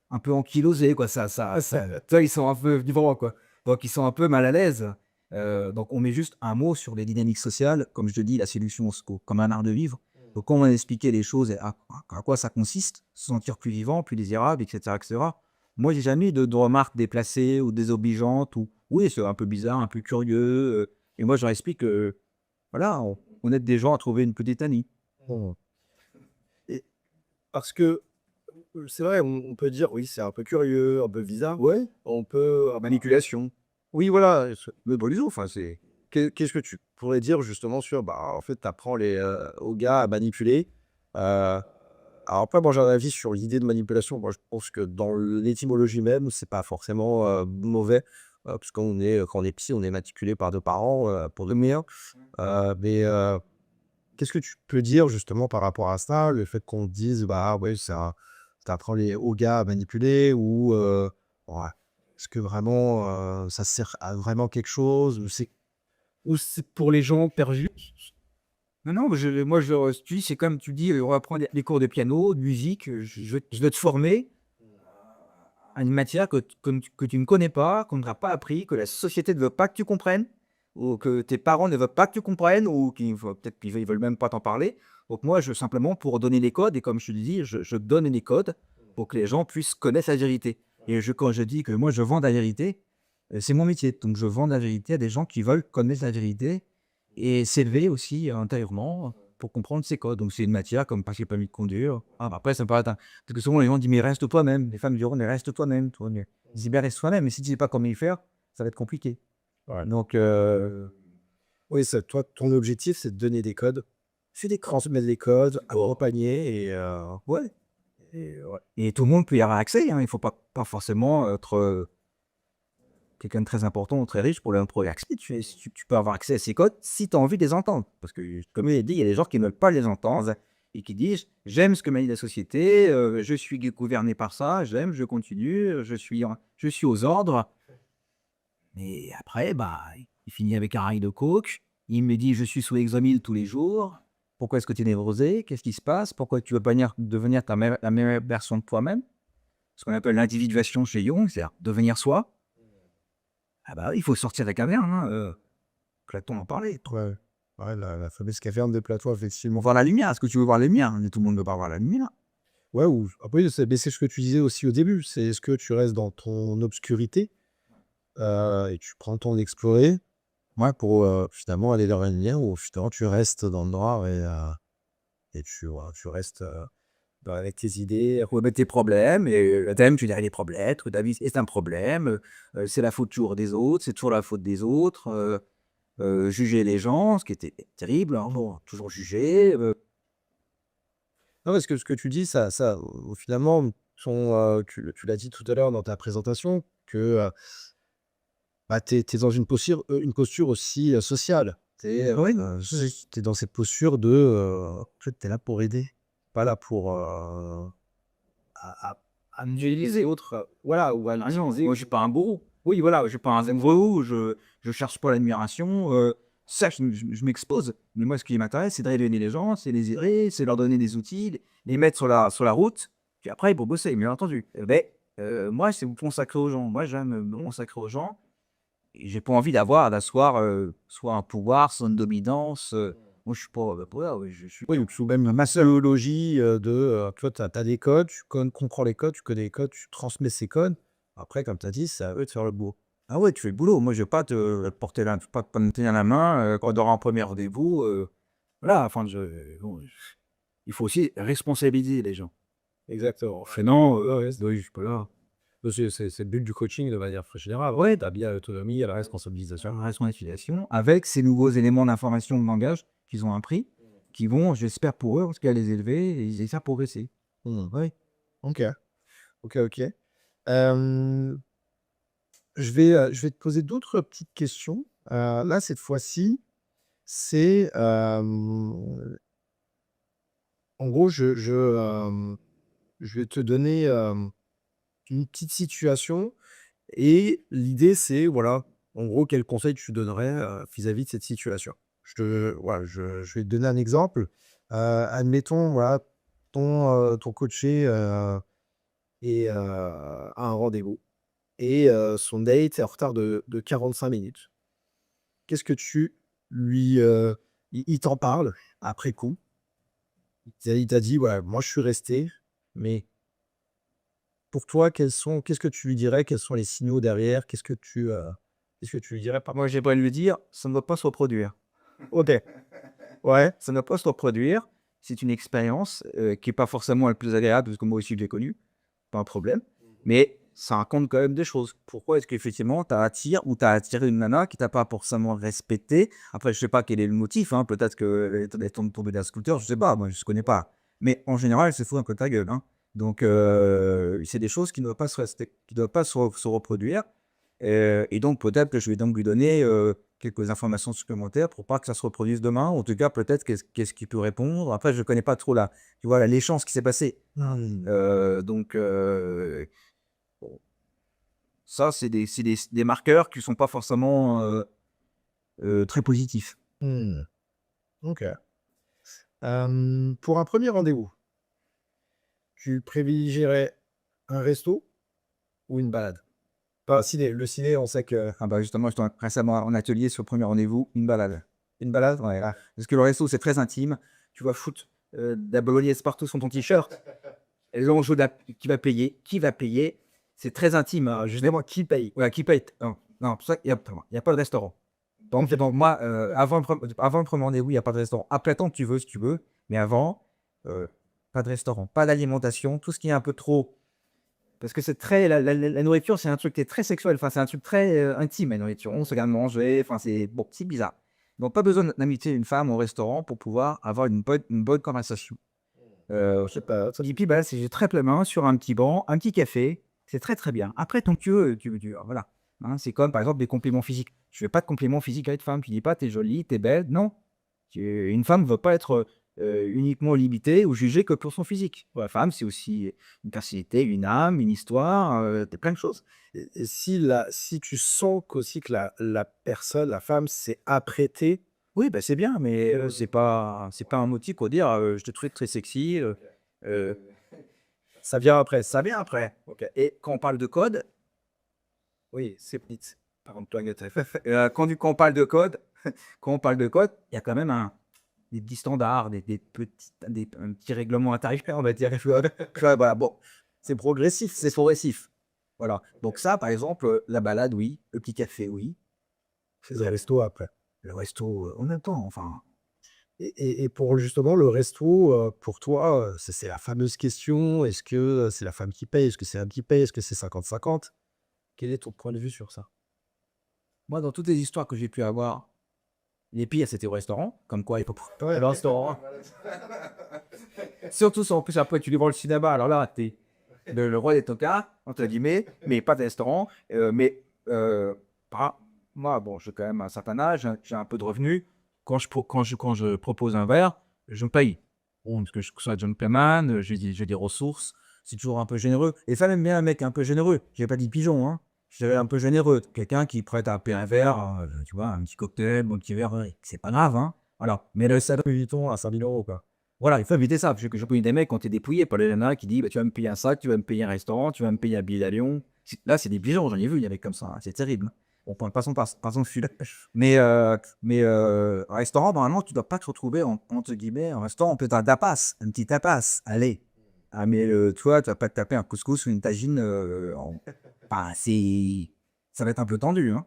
un peu ankylosés, quoi. Tu vois, ils sont un peu vivants, quoi. Donc, ils sont un peu mal à l'aise. Donc, on met juste un mot sur les dynamiques sociales. Comme je te dis, la séduction, comme un art de vivre. Donc, on va expliquer les choses et à quoi ça consiste, se sentir plus vivant, plus désirable, etc., etc. Moi, j'ai jamais eu de remarques déplacées ou désobligeantes ou oui, c'est un peu bizarre, un peu curieux. Et moi, je leur explique que voilà, on aide des gens à trouver une petite amie. Mmh. Et parce que c'est vrai, on peut dire oui, c'est un peu curieux, un peu bizarre. Ouais, On peut manipulation. oui, voilà. Mais bon, disons, enfin, c'est. Qu'est-ce que tu pourrais dire justement sur bah, en fait, tu apprends aux gars à manipuler. Alors après, moi, j'ai un avis sur l'idée de manipulation. Moi, je pense que dans l'étymologie même, c'est pas forcément mauvais. Parce quand on est petit, on est manipulé par nos parents pour de meilleurs. Mais qu'est-ce que tu peux dire justement par rapport à ça? Le fait qu'on te dise, bah ouais, t'apprends aux gars à manipuler ou ouais, est-ce que vraiment ça sert à vraiment quelque chose? Ou c'est pour les gens perdus? Non, non, moi, tu dis, c'est comme tu dis, on va prendre des cours de piano, de musique, je vais te former à une matière que tu ne connais pas, qu'on ne t'a pas appris, que la société ne veut pas que tu comprennes, ou que tes parents ne veulent pas que tu comprennes, ou peut-être qu'ils ne veulent même pas t'en parler. Donc moi, simplement, pour donner les codes, et comme je te dis, je donne les codes pour que les gens puissent connaître la vérité. Et quand je dis que moi, je vends la vérité, c'est mon métier. Donc je vends la vérité à des gens qui veulent connaître la vérité et s'élever aussi intérieurement pour comprendre ces codes. Donc c'est une matière comme passer le permis de conduire. Ah, bah, après, ça me paraît parce que souvent les gens disent: «Mais reste toi-même». Les femmes diront: «Mais reste toi-même, toi». Mais je dis: «Ben, reste toi-même, mais si tu sais pas comment y faire, ça va être compliqué». Ouais. Donc Oui, toi, ton objectif, c'est de donner des codes, c'est de transmettre des codes, accompagner ouais, et ouais. et tout le monde peut y avoir accès, hein. Il faut pas forcément être, quelqu'un de très important ou très riche pour avoir accès. Tu peux avoir accès à ces codes si tu as envie de les entendre. Parce que, comme il a dit, il y a des gens qui ne veulent pas les entendre et qui disent j'aime ce que m'a dit la société, je suis gouverné par ça, j'aime, je continue, je suis aux ordres. Mais après, il finit avec un rail de coke. Il me dit je suis sous Exomil tous les jours. Pourquoi est-ce que tu es névrosé? Qu'est-ce qui se passe? Pourquoi tu veux pas devenir la meilleure version de toi-même? Ce qu'on appelle l'individuation chez Jung, c'est-à-dire devenir soi. Ah bah oui, il faut sortir de la caverne. Platon en parlait. Ouais, ouais, la fameuse caverne de Platon, effectivement. Voir la lumière. Est-ce que tu veux voir la lumière? Tout le monde ne veut pas voir la lumière. Ouais, ou après, mais c'est ce que tu disais aussi au début. C'est est-ce que tu restes dans ton obscurité et tu prends le temps d'explorer pour finalement aller vers la lumière, ou finalement tu restes dans le noir et tu restes avec tes idées. Remettre tes problèmes, et t'aimes, tu dirais les problèmes, ta vie c'est un problème, c'est la faute toujours des autres, c'est toujours la faute des autres, juger les gens, ce qui était terrible, hein, bon, toujours juger. Non, parce que ce que tu dis, finalement, tu l'as dit tout à l'heure dans ta présentation, que tu es dans une posture aussi sociale. Tu es Oui. dans cette posture de, en fait, tu es là pour aider, pas là pour à Utiliser autre, voilà, ou à l'inverse, moi je suis pas un bourreau. Oui, voilà, je suis pas un zen guru, je cherche pas l'admiration, ça je m'expose. Mais moi ce qui m'intéresse, c'est de réunir les gens, c'est les aider, c'est leur donner des outils, les mettre sur la route, puis après pour bosser, bien entendu. Moi c'est me consacrer aux gens. Moi j'aime me consacrer aux gens et j'ai pas envie d'asseoir, soit un pouvoir, soit une dominance, moi je suis pas, voilà, oui, je suis oui, ou même ma théologie, tu vois, tu as des codes, tu comprends les codes, tu connais les codes, tu transmets ces codes. Après, comme tu as dit, c'est à eux de faire le boulot. ah ouais, tu fais le boulot. Moi, je vais pas te porter pas me tenir la main quand on aura un premier rendez-vous. Voilà, enfin, bon, il faut aussi responsabiliser les gens. Exactement. Sinon, oui, je suis pas là. C'est le but du coaching de manière générale. Ouais, Tu as bien l'autonomie et la responsabilisation. responsabilisation avec ces nouveaux éléments d'information de langage qu'ils ont appris, qui vont, j'espère pour eux, en tout cas les élever et les faire progresser. Oui. Ok. Ok, ok. Euh, je vais te poser d'autres petites questions. Là, cette fois-ci, c'est en gros, je vais te donner une petite situation, et l'idée, c'est, voilà, en gros, quel conseil tu donnerais vis-à-vis de cette situation. Je vais te donner un exemple. Admettons, voilà, ton coaché a un rendez-vous, et son date est en retard de 45 minutes. Qu'est-ce que tu lui... il t'en parle après coup. Il t'a dit, ouais, moi je suis resté, mais pour toi, qu'est-ce que tu lui dirais? Quels sont les signaux derrière? Qu'est-ce que tu lui dirais par... Moi, j'aimerais lui dire, ça ne doit pas se reproduire. Ok, ouais, Ça ne doit pas se reproduire. C'est une expérience qui n'est pas forcément la plus agréable, parce que moi aussi je l'ai connue, pas un problème. Mais ça raconte quand même des choses. Pourquoi est-ce qu'effectivement tu as attiré une nana qui t'a pas forcément respecté? Après, je sais pas quel est le motif, hein. Peut-être qu'elle est tombée d'un scooter, je sais pas, moi je ne connais pas. Mais en général, elle se fout un peu de ta gueule, hein. Donc, c'est des choses qui ne doivent pas qui doivent pas se reproduire. Et donc, peut-être que je vais donc lui donner quelques informations supplémentaires pour pas que ça se reproduise demain. En tout cas, peut-être qu'est-ce qu'il peut répondre. Après, je ne connais pas trop tu vois, l'échange qui s'est passé. Donc, bon, ça, c'est des marqueurs qui sont pas forcément très positifs. ok. Pour un premier rendez-vous, tu privilégierais un resto ou une balade? Pas ciné. Le ciné, on sait que... Ah bah justement, j'étais récemment en atelier sur le premier rendez-vous, une balade. Une balade? Ouais. Ah. Parce que le resto, c'est très intime. Tu vas foutre de la bolognaise partout sur ton t-shirt. Et l'enjeu qui va payer, c'est très intime, hein. Justement, qui paye? Ouais, qui paye? Non, non, pour ça, il y a pas de restaurant. Donc moi, avant le premier rendez-vous, il y a pas de restaurant. Après temps, tu veux, si tu veux, mais avant, pas de restaurant, pas d'alimentation, tout ce qui est un peu trop, parce que c'est très la nourriture, c'est un truc qui est très sexuel, enfin, c'est un truc très, intime, la nourriture. On se regarde manger, enfin, c'est bon, c'est bizarre. Donc pas besoin d'inviter une femme au restaurant pour pouvoir avoir une bonne conversation. Je sais pas. Et puis, c'est très plein sur un petit banc, un petit café, c'est très, très bien. Après, tant que voilà. hein. C'est comme, par exemple, des compliments physiques. Tu fais pas de compliments physiques à une femme. Tu dis pas: «Tu es jolie, tu es belle», non. Une femme ne veut pas être, uniquement limitée ou jugée que pour son physique. Pour la femme, c'est aussi une personnalité, une âme, une histoire, plein de choses. Et si tu sens qu'aussi que la personne, la femme s'est apprêtée. Oui, bah, c'est bien, mais c'est pas un motif pour dire, «Je te trouve très sexy», heu, Ça vient après. ça vient après. OK. Et quand on parle de code, Oui, c'est petite. par exemple, toi, quand on parle de code, il y a quand même des petits standards, un petit règlement intérieur, on va dire. Tu vois? Voilà, bon, C'est progressif. c'est progressif. Voilà. Donc ça, par exemple, la balade, oui, le petit café, oui, C'est le resto après. le resto, en même temps, enfin. Et pour justement le resto, pour toi, c'est la fameuse question, est-ce que, c'est la femme qui paye? Est-ce que c'est l'homme qui paye? Est-ce que c'est 50-50? Quel est ton point de vue sur ça? Moi, dans toutes les histoires que j'ai pu avoir, les pires, c'était au restaurant, comme quoi il faut Ouais. le restaurant. Surtout si en plus après tu livres le cinéma, alors là, t'es le roi des tocards, entre guillemets, mais pas de restaurant. Mais pas, moi, bon, j'ai quand même un certain âge, hein, j'ai un peu de revenus. Quand je propose un verre, je me paye. Bon, parce que je sois gentleman, j'ai des ressources, c'est toujours un peu généreux. Et ça, même bien un mec un peu généreux. J'ai pas dit pigeon, hein. Je dirais un peu généreux. Quelqu'un qui est prêt à payer un verre, tu vois, un petit cocktail, un petit verre, c'est pas grave, hein. Voilà. Mais le salaire, Louis Vuitton à 5 000 €, quoi. voilà, il faut éviter ça. Parce que je connais des mecs, quand t'es dépouillé par les nanas qui disent bah, tu vas me payer un sac, tu vas me payer un restaurant, tu vas me payer un billet d'avion. Là, c'est des pigeons, j'en ai vu, il y avait comme ça, hein, c'est terrible, hein. On prend pas son par son fil. Mais un restaurant, normalement, tu dois pas te retrouver entre guillemets, un restaurant, peut-être un tapas, un petit tapas, allez. Ah, mais toi, tu vas pas te taper un couscous ou une tagine. Enfin, ça va être un peu tendu, hein.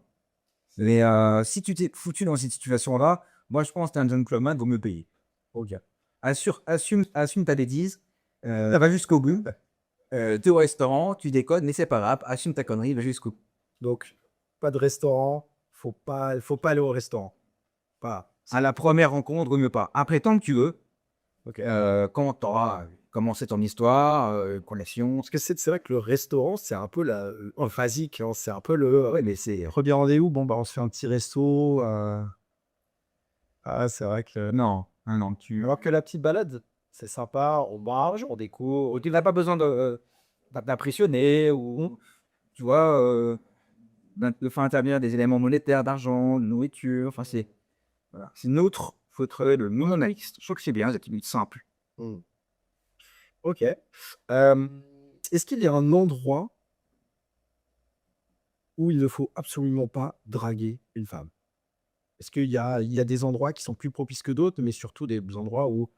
Mais si tu t'es foutu dans cette situation-là, moi, je pense que t'es un gentleman, vaut mieux payer. OK. Assume ta bêtise, va jusqu'au bout. Tu es au restaurant, tu déconnes, mais c'est pas grave, assume ta connerie, va jusqu'au bout. Donc pas de restaurant, faut pas aller au restaurant. Pas À la première rencontre, vaut mieux pas. Après, tant que tu veux, OK. quand tu auras commencé ton histoire, relation, Parce que c'est vrai que le restaurant, c'est un peu emphasique, hein, c'est un peu le, ouais, mais c'est premier rendez-vous, bon, bah, on se fait un petit resto, c'est vrai que non, non, non, alors que la petite balade, c'est sympa, on mange, on découvre. tu n'as pas besoin d'impressionner ou, tu vois, de faire intervenir des éléments monétaires, d'argent, de nourriture, enfin, voilà, c'est neutre, faut trouver le minimaliste. Je trouve que c'est bien, c'est simple. Mmh. OK. Est-ce qu'il y a un endroit où il ne faut absolument pas draguer une femme? Est-ce qu'il y a des endroits qui sont plus propices que d'autres, mais surtout des endroits où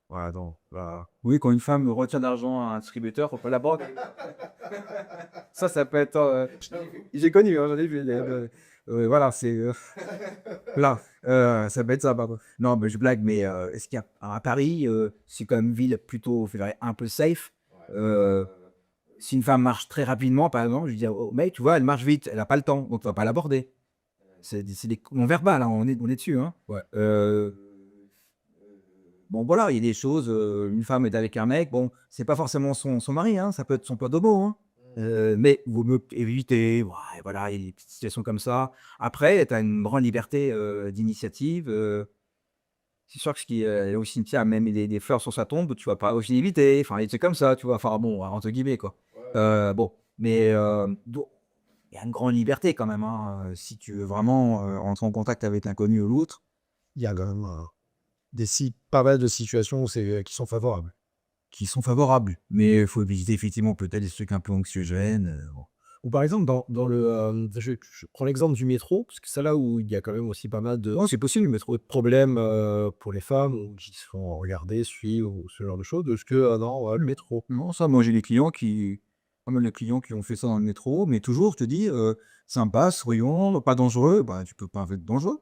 voilà, non, là Oui, quand une femme retient d'argent à un distributeur, faut pas la banque. Ça peut être, j'ai connu, hein, j'en ai vu voilà, là, ça peut être ça, pardon. Non, mais je blague, mais est-ce qu'il y a à Paris, c'est quand même une ville plutôt, je dirais, un peu safe. Si une femme marche très rapidement, par exemple, je dis: «Oh mec, tu vois, elle marche vite, elle a pas le temps, donc tu vas pas l'aborder». C'est des non-verbal, hein, on est dessus, hein. ouais. Bon voilà, il y a des choses, une femme est avec un mec, bon, c'est pas forcément son mari, hein, ça peut être son pote de beau, hein. Mais vaut mieux éviter, ouais, voilà, il y a des petites situations comme ça. Après, tu as une grande liberté, d'initiative, c'est sûr que ce qui, est au cimetière, même des fleurs sur sa tombe, tu vas pas aussi éviter, enfin, c'est comme ça, tu vois? Enfin bon, entre guillemets, quoi. Bon, mais don il y a une grande liberté quand même, hein, si tu veux vraiment, entrer en contact avec l'inconnu ou l'autre. Il y a quand même, pas mal de situations où qui sont favorables. Qui sont favorables, mais il faut éviter effectivement peut-être des trucs un peu anxiogènes, bon. Ou par exemple dans le, je prends l'exemple du métro, parce que c'est là où il y a quand même aussi pas mal de Non, c'est possible le métro. problèmes, pour les femmes ou qui se font regarder, suivre ou ce genre de choses. Est-ce que, non, le métro. Non, ça, moi j'ai des clients qui pas mal de clients qui ont fait ça dans le métro, mais toujours je te dis, sympa, souriant, pas dangereux, bah, tu peux pas être dangereux.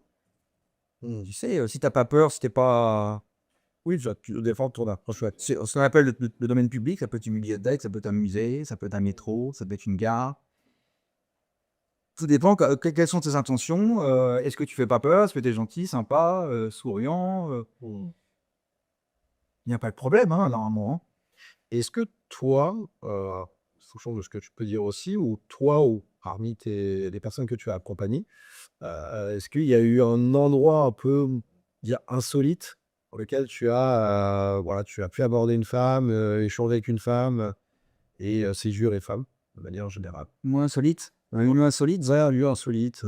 Mmh. Tu sais, si tu as pas peur, si tu es pas Oui, tu dois défendre ton approche, ouais. c'est ce qu'on appelle le domaine public, ça peut être une bibliothèque, ça peut être un musée, ça peut être un métro, ça peut être une gare. Tout dépend quelles sont tes intentions, est-ce que tu fais pas peur? Est-ce que tu es gentil, sympa, souriant, Mmh. il y a pas de problème, hein, normalement, hein. Est-ce que toi, en fonction de ce que tu peux dire aussi, ou toi ou parmi les personnes que tu as accompagnées, est-ce qu'il y a eu un endroit un peu, dire insolite, dans lequel voilà, tu as pu aborder une femme, échanger avec une femme, et séduire les femmes, de manière générale? Moins insolite? Ouais. Un lieu insolite? Ouais, un lieu insolite,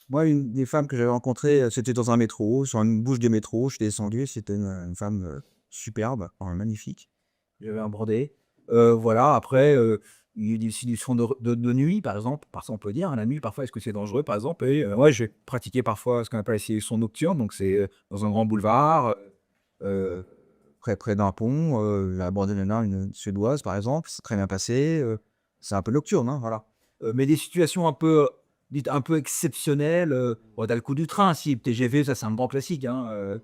Moi, une des femmes que j'avais rencontrées, c'était dans un métro, sur une bouche de métro. Je suis descendu, c'était une femme, superbe, enfin magnifique. J'avais abordé. Voilà, après, il y a eu des situations de nuit, par exemple. Par ça, on peut dire, hein, la nuit, parfois, est-ce que c'est dangereux, par exemple? Et ouais, j'ai pratiqué parfois ce qu'on appelle la sélection nocturne, donc c'est, dans un grand boulevard, heu, près d'un pont, j'ai abordé une Suédoise, par exemple, c'est très bien passé, c'est un peu nocturne, hein, voilà. Mais des situations un peu, dites un peu exceptionnelles, bon, tu le coup du train, si, TGV, ça, c'est un grand classique, hein,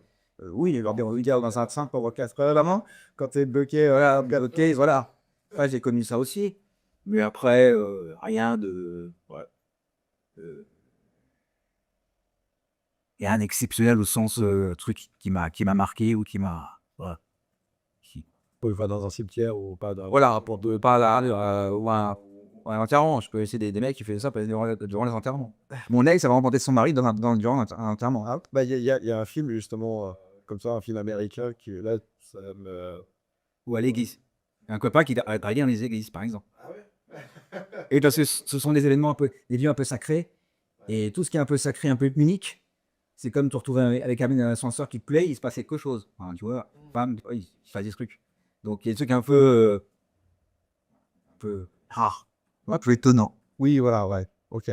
oui, il va bien oui, dire dans un train pendant 4 heures, vraiment, quand tu es bloqué, voilà, bloqué, voilà. Ouais, j'ai connu ça aussi. Mais après, rien de ouais, heu, rien d'exceptionnel au sens, truc qui m'a marqué ou qui m'a voilà, qui oui, pas dans un cimetière ou pas dans voilà, pour de pas la ou un enterrement. Je connaissais des mecs qui faisaient ça durant les enterrements. Mon ex avait rencontré son mari durant un enterrement. ah, bah, il y a un film justement, comme ça, un film américain qui là, ça me Ou à l'église. Un copain qui a travaillé dans les églises, par exemple. Et parce que ce sont des événements un peu des lieux un peu sacrés et tout ce qui est un peu sacré, un peu unique, c'est comme te retrouver avec un ascenseur qui te plaît, il se passait quelque chose. Enfin, tu vois? Bam, ouais, il se passe des trucs. Donc il y a des trucs un peu rares, un peu étonnants. oui, voilà, ouais. OK.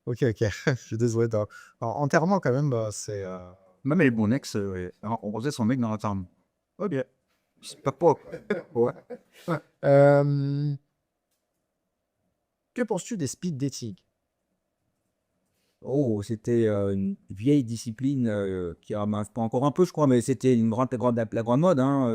OK, OK. Je suis désolé de enterrement quand même, c'est, Même avec mon ex, ouais, on rencontrait son mec dans l'enterrement. OK. Je sais pas pourquoi. Ouais. hem, que penses-tu des speed dating? Oh, c'était, une vieille discipline, qui ramasse pas encore un peu, je crois, mais c'était une grande la grande mode, hein,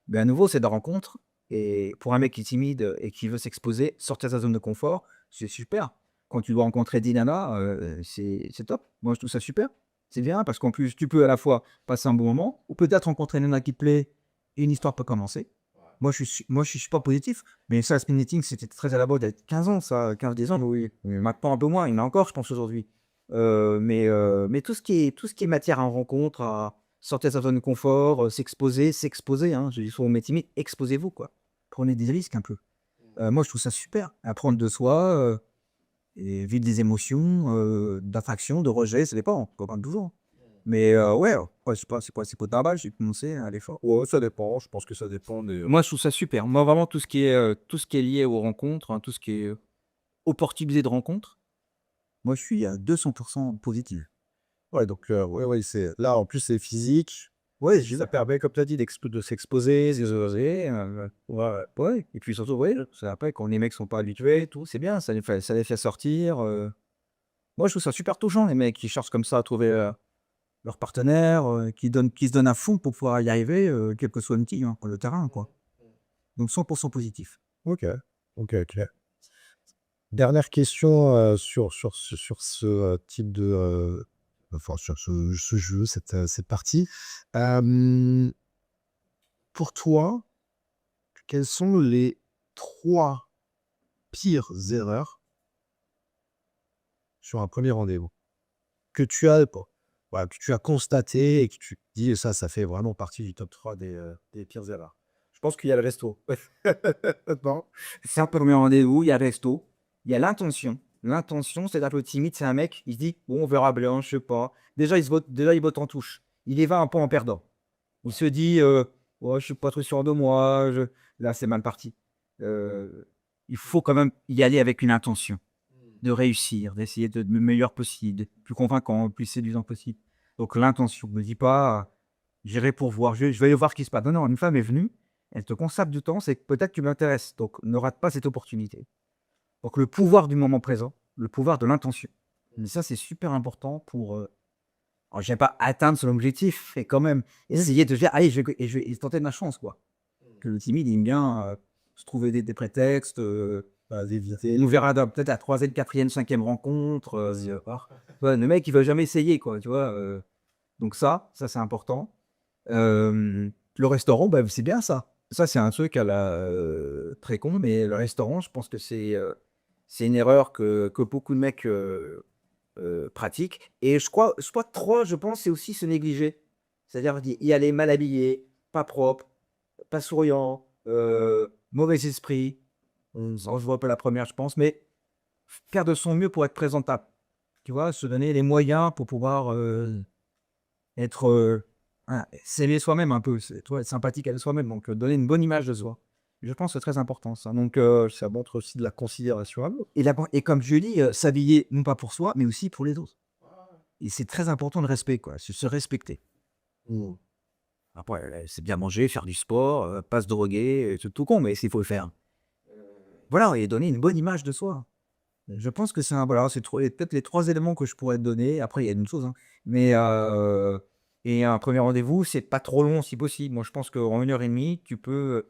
mais à nouveau, c'est de la rencontre et pour un mec qui est timide et qui veut s'exposer, sortir de sa zone de confort, c'est super. Quand tu dois rencontrer 10 nanas, c'est top. Moi, je trouve ça super. C'est bien parce qu'en plus, tu peux à la fois passer un bon moment ou peut-être rencontrer une nana qui te plaît et une histoire peut commencer. Moi, je suis super positif, mais ça, le speed dating, c'était très à la mode il y a 15 ans, ça, 15-10 ans, oui. Mais maintenant, un peu moins. Il y en a encore, je pense, aujourd'hui. Mais tout ce qui est matière à rencontre, à sortir de sa zone de confort, s'exposer, hein. Je dis souvent aux mecs timides: «Exposez-vous, quoi. Prenez des risques un peu». Moi, je trouve ça super. Apprendre de soi, et vivre des émotions, d'attraction, de rejet, ça dépend, on parle toujours. Mais ouais, ouais, c'est pas tabac, j'ai commencé à aller fort. Ouais, ça dépend, je pense que ça dépend des, Moi, je trouve ça super. Moi, vraiment, tout ce qui est lié aux rencontres, hein, tout ce qui est, opportunité de rencontre, moi, je suis à 200 positif. ouais, donc ouais, ouais, c'est là, en plus, c'est physique, Ouais, ça j'y permet, comme tu as dit, de s'exposer, oser, ouais, ouais. ouais et puis surtout, ouais, c'est après quand les mecs sont pas habitués et tout, c'est bien, ça les fait sortir, moi, je trouve ça super touchant les mecs qui cherchent comme ça à trouver, leur partenaire, qui se donnent à fond pour pouvoir y arriver, quel que soit le hein, le terrain, quoi. Donc 100 positif. OK. OK, OK. Dernière question, sur ce, type de, enfin, sur ce jeu, cette partie. Hem, pour toi, quelles sont les 3 pires erreurs sur un premier rendez-vous? Que tu as pas voilà, que tu as constaté et que tu te dis: Ça fait vraiment partie du top 3 des pires erreurs». Je pense qu'il y a le resto. Non? C'est un premier rendez-vous, il y a le resto, il y a l'intention. L'intention, c'est d'être timide, c'est un mec, il se dit: «Bon, on verra bien, je sais pas». Déjà, il botte en touche. Il y va un peu en perdant. Il se dit, «Ouais, je suis pas trop sûr de moi, je» là, c'est mal parti. Heu, il faut quand même y aller avec une intention, de réussir, d'essayer d'être le meilleur possible, d'être plus convaincant, le plus séduisant possible. Donc l'intention, ne dis pas: «J'irai pour voir, je vais aller voir ce qui se passe». Non, non, une femme est venue, elle te consacre du temps, c'est que peut-être tu m'intéresses, donc ne rate pas cette opportunité. Donc le pouvoir du moment présent, le pouvoir de l'intention. Et ça, c'est super important pour, alors je vais pas atteindre son objectif, mais quand même essayer de dire: «Allez, je vais tenter de ma chance», quoi. Que le timide, il aime bien, se trouver des prétextes, Bah, c'est d'éviter. on verra dans peut-être la troisième, quatrième, cinquième rencontre, voir. Ouais, le mec, il veut jamais essayer, quoi, tu vois? Donc ça c'est important. Le restaurant, bah, c'est bien ça. Ça, c'est un truc à la très con, mais le restaurant, je pense que c'est une erreur que beaucoup de mecs pratiquent. Et je crois que 3, je pense, c'est aussi se négliger. C'est-à-dire y aller mal habillé, pas propre, pas souriant, mauvais esprit. Ça, je vois pas la première, je pense, mais faire de son mieux pour être présentable. Tu vois, se donner les moyens pour pouvoir être, voilà, s'aimer soi-même un peu, c'est, tu vois, être sympathique avec soi-même, donc donner une bonne image de soi. Je pense que c'est très important ça, donc Ça montre aussi de la considération à l'autre. et comme je dis, s'habiller non pas pour soi, mais aussi pour les autres et c'est très important le respect quoi, se respecter. Mmh. Après, c'est bien manger, faire du sport, pas se droguer, c'est tout con, mais s'il faut le faire. Voilà et donner une bonne image de soi. Je pense que c'est un voilà, c'est peut-être les 3 éléments que je pourrais te donner. Après, il y a une chose, hein, mais et un premier rendez-vous, c'est pas trop long si possible. Moi, je pense qu'en 1 heure et demie, tu peux,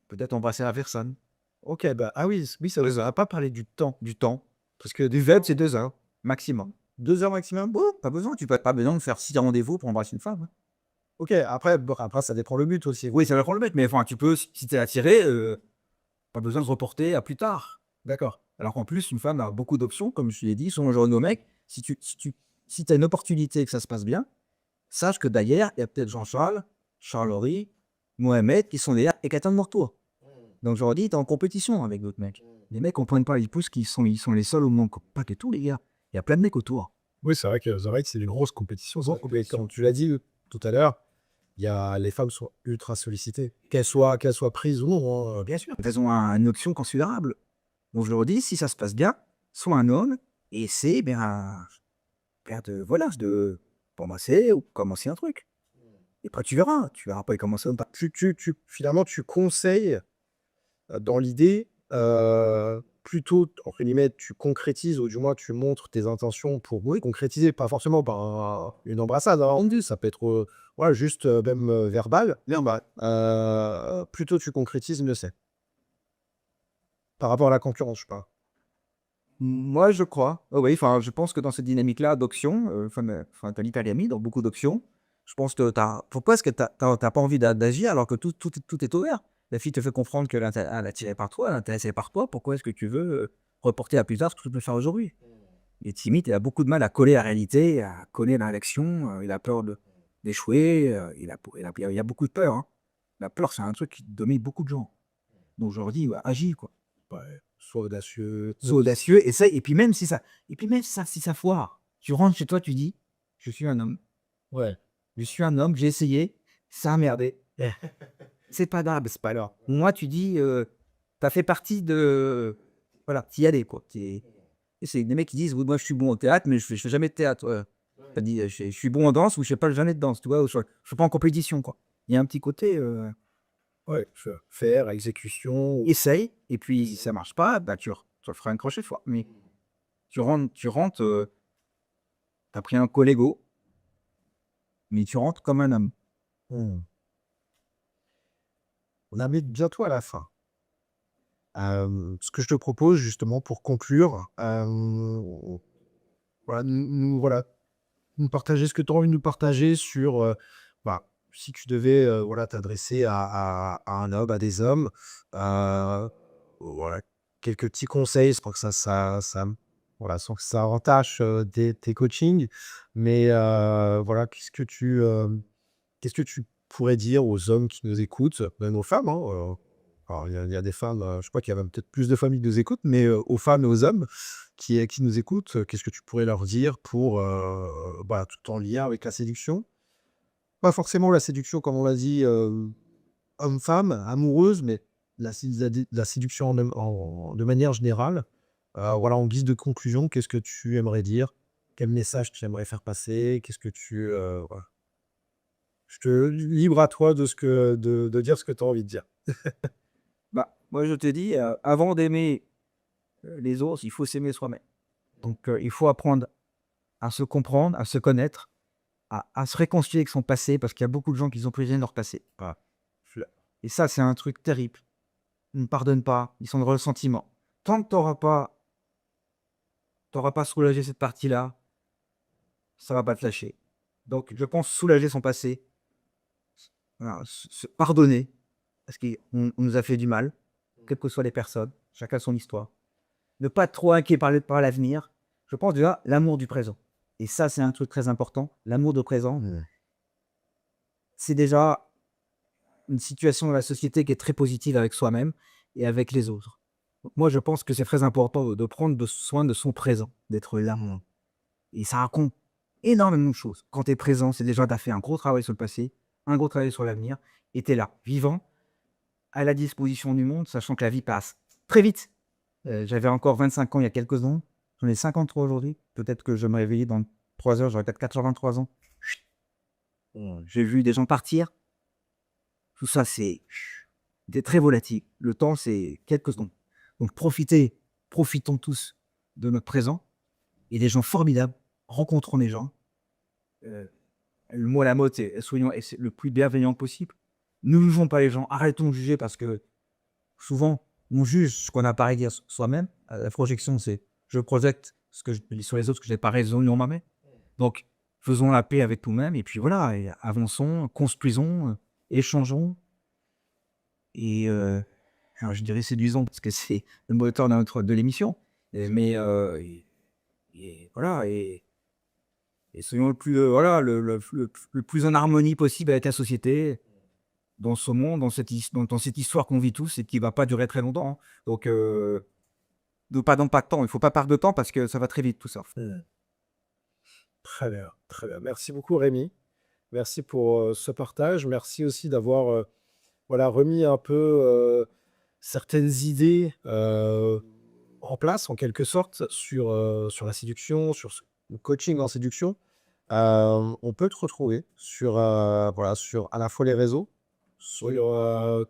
peut-être embrasser la personne. OK, bah, ah oui, oui, ça On vous a pas parlé du temps, parce que du web, c'est 2 heures maximum. 2 heures maximum? Ouais, pas besoin, tu pas besoin de faire 6 rendez-vous pour embrasser une femme, hein. OK, après bon, après ça dépend le but aussi. Oui, ça va prendre le mètre, mais enfin, tu peux si tu es attiré, pas besoin de reporter à plus tard. D'accord. Alors qu'en plus, une femme a beaucoup d'options, comme je te l'ai dit, selon le genre de mec. Si tu as une opportunité et que ça se passe bien, sache que derrière, il y a peut-être Jean-Charles, Charles-Henri, Mohamed qui sont là et qui attendent leur tour. Donc je leur dis, tu es en compétition avec d'autres mecs. Les mecs en prennent pas, ils poussent, ils sont les seuls au monde. Pas que tous les gars. Il y a plein de mecs autour. Oui, c'est vrai que c'est une grosse compétition. Grosse C'est vrai que compétition. comme tu l'as dit, tout à l'heure, il y a les femmes sont ultra sollicitées, qu'elles soient prises ou non, hein, Bien sûr. Elles ont une option considérable. Donc je leur dis, si ça se passe bien, sois un homme et essaie de, voilà, de commencer ou commencer un truc. Et après tu verras pas commencer ou pas. tu finalement, tu conseilles, dans l'idée, plutôt entre guillemets, tu concrétises ou du moins tu montres tes intentions pour oui, concrétiser, pas forcément par une embrassade, hein, ça peut être, voilà, juste, même, verbal. Verbal. Plutôt tu concrétises, mieux c'est. Par rapport à la concurrence, je parle. Moi, je crois. Oui, enfin, je pense que dans cette dynamique-là d'options, enfin, tu as l'hypergamie, donc beaucoup d'options. Je pense que pourquoi est-ce que tu as pas envie d'agir alors que tout est ouvert? La fille te fait comprendre qu'elle est attirée par toi, elle est intéressée par toi. Pourquoi est-ce que tu veux reporter à plus tard ce que tu peux faire aujourd'hui? Il est timide, il a beaucoup de mal à coller la réalité, à coller la réaction. Il a peur d'échouer. Il y a beaucoup de peur, hein. La peur, c'est un truc qui domine beaucoup de gens. Donc, je leur dis, ouais, agis, quoi. Ouais, sois audacieux. Sois audacieux, essaye, et puis même ça, si ça foire, tu rentres chez toi, tu dis: «Je suis un homme, Ouais. je suis un homme, j'ai essayé, ça a merdé. C'est pas grave, c'est pas grave». Moi, tu dis, tu as fait partie de voilà, tu y allais quoi. Et c'est des mecs qui disent: «Oui, moi je suis bon au théâtre, mais je fais jamais de théâtre». Tu as dit: Je suis bon en danse» ou «Je fais pas jamais de danse», tu vois? Ou je suis pas en compétition, quoi. Il y a un petit côté, Ouais, faire, exécution. essaye et puis si ça marche pas, bah, tu referas une prochaine fois. Mais tu rentres, tu pris un Collego, mais tu rentres comme un homme. Mmh. On arrive bientôt à la fin. Ce que je te propose justement pour conclure, voilà, voilà, nous partager ce que tu as envie de nous partager sur, bah, si tu devais, voilà, t'adresser à un homme, à des hommes, voilà, quelques petits conseils sans que voilà, sans que ça entache, tes coachings. Mais, voilà, qu'est-ce que tu pourrais dire aux hommes qui nous écoutent, même aux femmes, hein, alors il y a des femmes, je crois qu'il y a même peut-être plus de femmes qui nous écoutent, mais, aux femmes et aux hommes qui nous écoutent, qu'est-ce que tu pourrais leur dire pour, bah, tout en lien avec la séduction? Pas forcément la séduction comme on l'a dit, homme-femme, amoureuse, mais la séduction de manière générale. Voilà, en guise de conclusion, qu'est-ce que tu aimerais dire? Quel message tu aimerais faire passer? Qu'est-ce que tu, voilà. Je te libre à toi de dire ce que tu as envie de dire. Bah, moi je te dis, avant d'aimer, les autres, il faut s'aimer soi-même. Donc il faut apprendre à se comprendre, à se connaître, à se réconcilier avec son passé parce qu'il y a beaucoup de gens qui sont prisonniers de leur passé. Voilà. Je suis là. Et ça, c'est un truc terrible. Ils ne pardonnent pas, ils sont dans le ressentiment. Tant que tu auras pas soulagé cette partie-là, ça va pas te lâcher. Donc je pense soulager son passé, voilà, se pardonner. parce qu'on nous a fait du mal, quelles que soient les personnes, chacun son histoire. Ne pas être trop inquiet par l'avenir. Je pense déjà l'amour du présent. Et ça, c'est un truc très important. L'amour du présent, c'est déjà une situation dans la société qui est très positive avec soi-même et avec les autres. Donc moi, je pense que c'est très important de prendre soin de son présent, d'être là. Et ça raconte énormément de choses. Quand tu es présent, c'est déjà tu as fait un gros travail sur le passé, un gros travail sur l'avenir, et tu es là, vivant, à la disposition du monde, sachant que la vie passe très vite. J'avais encore 25 ans il y a quelques ans, j'en ai 53 aujourd'hui. Peut-être que je me réveiller dans 3 heures, j'aurai peut-être 83 ans. J'ai vu des gens partir. Tout ça, c'est très volatile. Le temps, c'est quelques secondes. Donc profitons tous de notre présent. Et des gens formidables, rencontrons des gens. Le mot à la mode, c'est soyons le plus bienveillant possible. Ne jugeons pas les gens, arrêtons de juger parce que souvent, on juge ce qu'on n'a pas à dire soi-même. La projection, c'est je projette ce que je lis sur les autres, ce que je n'ai pas raison en moi-même. Donc, faisons la paix avec nous-mêmes et puis voilà, et avançons, construisons, échangeons. Et alors je dirais séduisons parce que c'est le moteur de l'émission. Mais voilà, et soyons le plus, voilà, le plus en harmonie possible avec la société, dans ce monde, dans cette histoire qu'on vit tous et qui va pas durer très longtemps. Hein. Donc, pas de temps. Il faut pas perdre de temps parce que ça va très vite tout ça. Très bien, très bien. Merci beaucoup Rémi. Merci pour ce partage. Merci aussi d'avoir voilà, remis un peu certaines idées en place, en quelque sorte, sur la séduction, le coaching en séduction. On peut te retrouver voilà, sur à la fois les réseaux, sur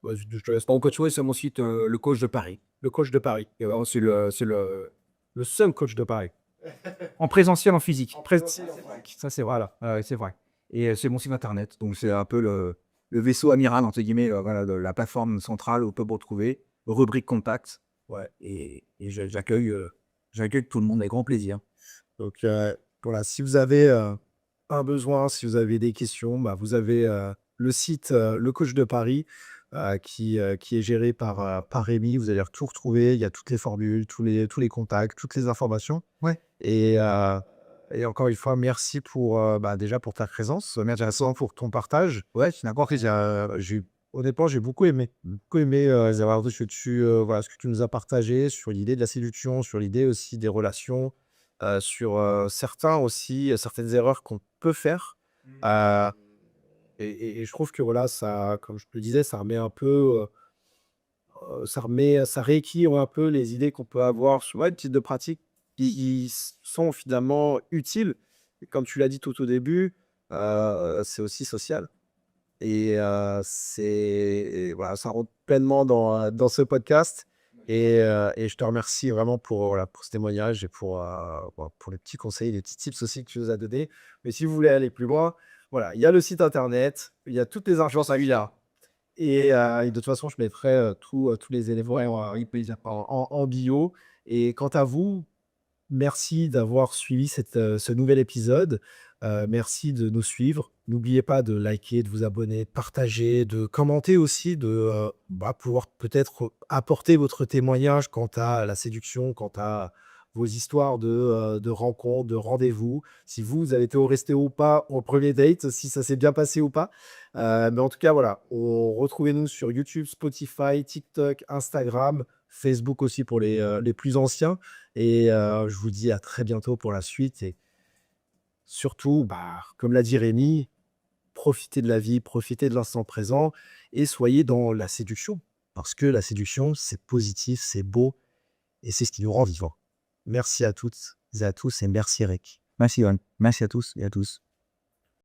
Je te laisse pas. On peut trouver sur mon site le coach de Paris. le coach de Paris. Et vraiment, c'est Le seul coach de Paris. en présentiel, en physique. Présentiel, Ça, c'est voilà, c'est vrai. Et c'est mon site internet. Donc, c'est un peu le vaisseau amiral, entre guillemets, voilà, de la plateforme centrale où on peut me retrouver. Rubrique contact. ouais. Et j'accueille tout le monde avec grand plaisir. Donc voilà, si vous avez un besoin, si vous avez des questions, bah, vous avez le site Le Coach de Paris qui est géré par Rémi. Vous allez tout retrouver. Il y a toutes les formules, tous les contacts, toutes les informations. Ouais. Et encore une fois, merci déjà pour ta présence. Merci Vincent pour ton partage. Ouais, c'est d'accord. Honnêtement, j'ai beaucoup aimé. Beaucoup aimé avoir vu voilà, ce que tu nous as partagé sur l'idée de la séduction, sur l'idée aussi des relations, sur certaines erreurs qu'on peut faire. Euh, et je trouve que voilà, ça, comme je te le disais, ça remet un peu, ça rééquilibre un peu les idées qu'on peut avoir sur ouais, le type de pratiques qui sont finalement utiles. Et comme tu l'as dit tout au début, c'est aussi social. Voilà, ça rentre pleinement dans ce podcast. Et je te remercie vraiment voilà, pour ce témoignage et pour les petits conseils, les petits tips aussi que tu nous as donnés. Mais si vous voulez aller plus loin, voilà, il y a le site internet, il y a toutes les infos à lire. Et de toute façon, je mettrai tous les éléments en bio. Et quant à vous, merci d'avoir suivi ce nouvel épisode. Merci de nous suivre. N'oubliez pas de liker, de vous abonner, de partager, de commenter aussi, de pouvoir peut-être apporter votre témoignage quant à la séduction, quant à vos histoires de rencontres, de rendez-vous. Si vous avez été resté ou pas au premier date, si ça s'est bien passé ou pas. Mais en tout cas, voilà, retrouvez-nous sur YouTube, Spotify, TikTok, Instagram, Facebook aussi pour les plus anciens. Et je vous dis à très bientôt pour la suite. Et surtout, comme l'a dit Rémi, profitez de la vie, profitez de l'instant présent et soyez dans la séduction. Parce que la séduction, c'est positif, c'est beau et c'est ce qui nous rend vivants. Merci à toutes et à tous et merci Eric. Merci, Yoann. Merci à tous et à tous.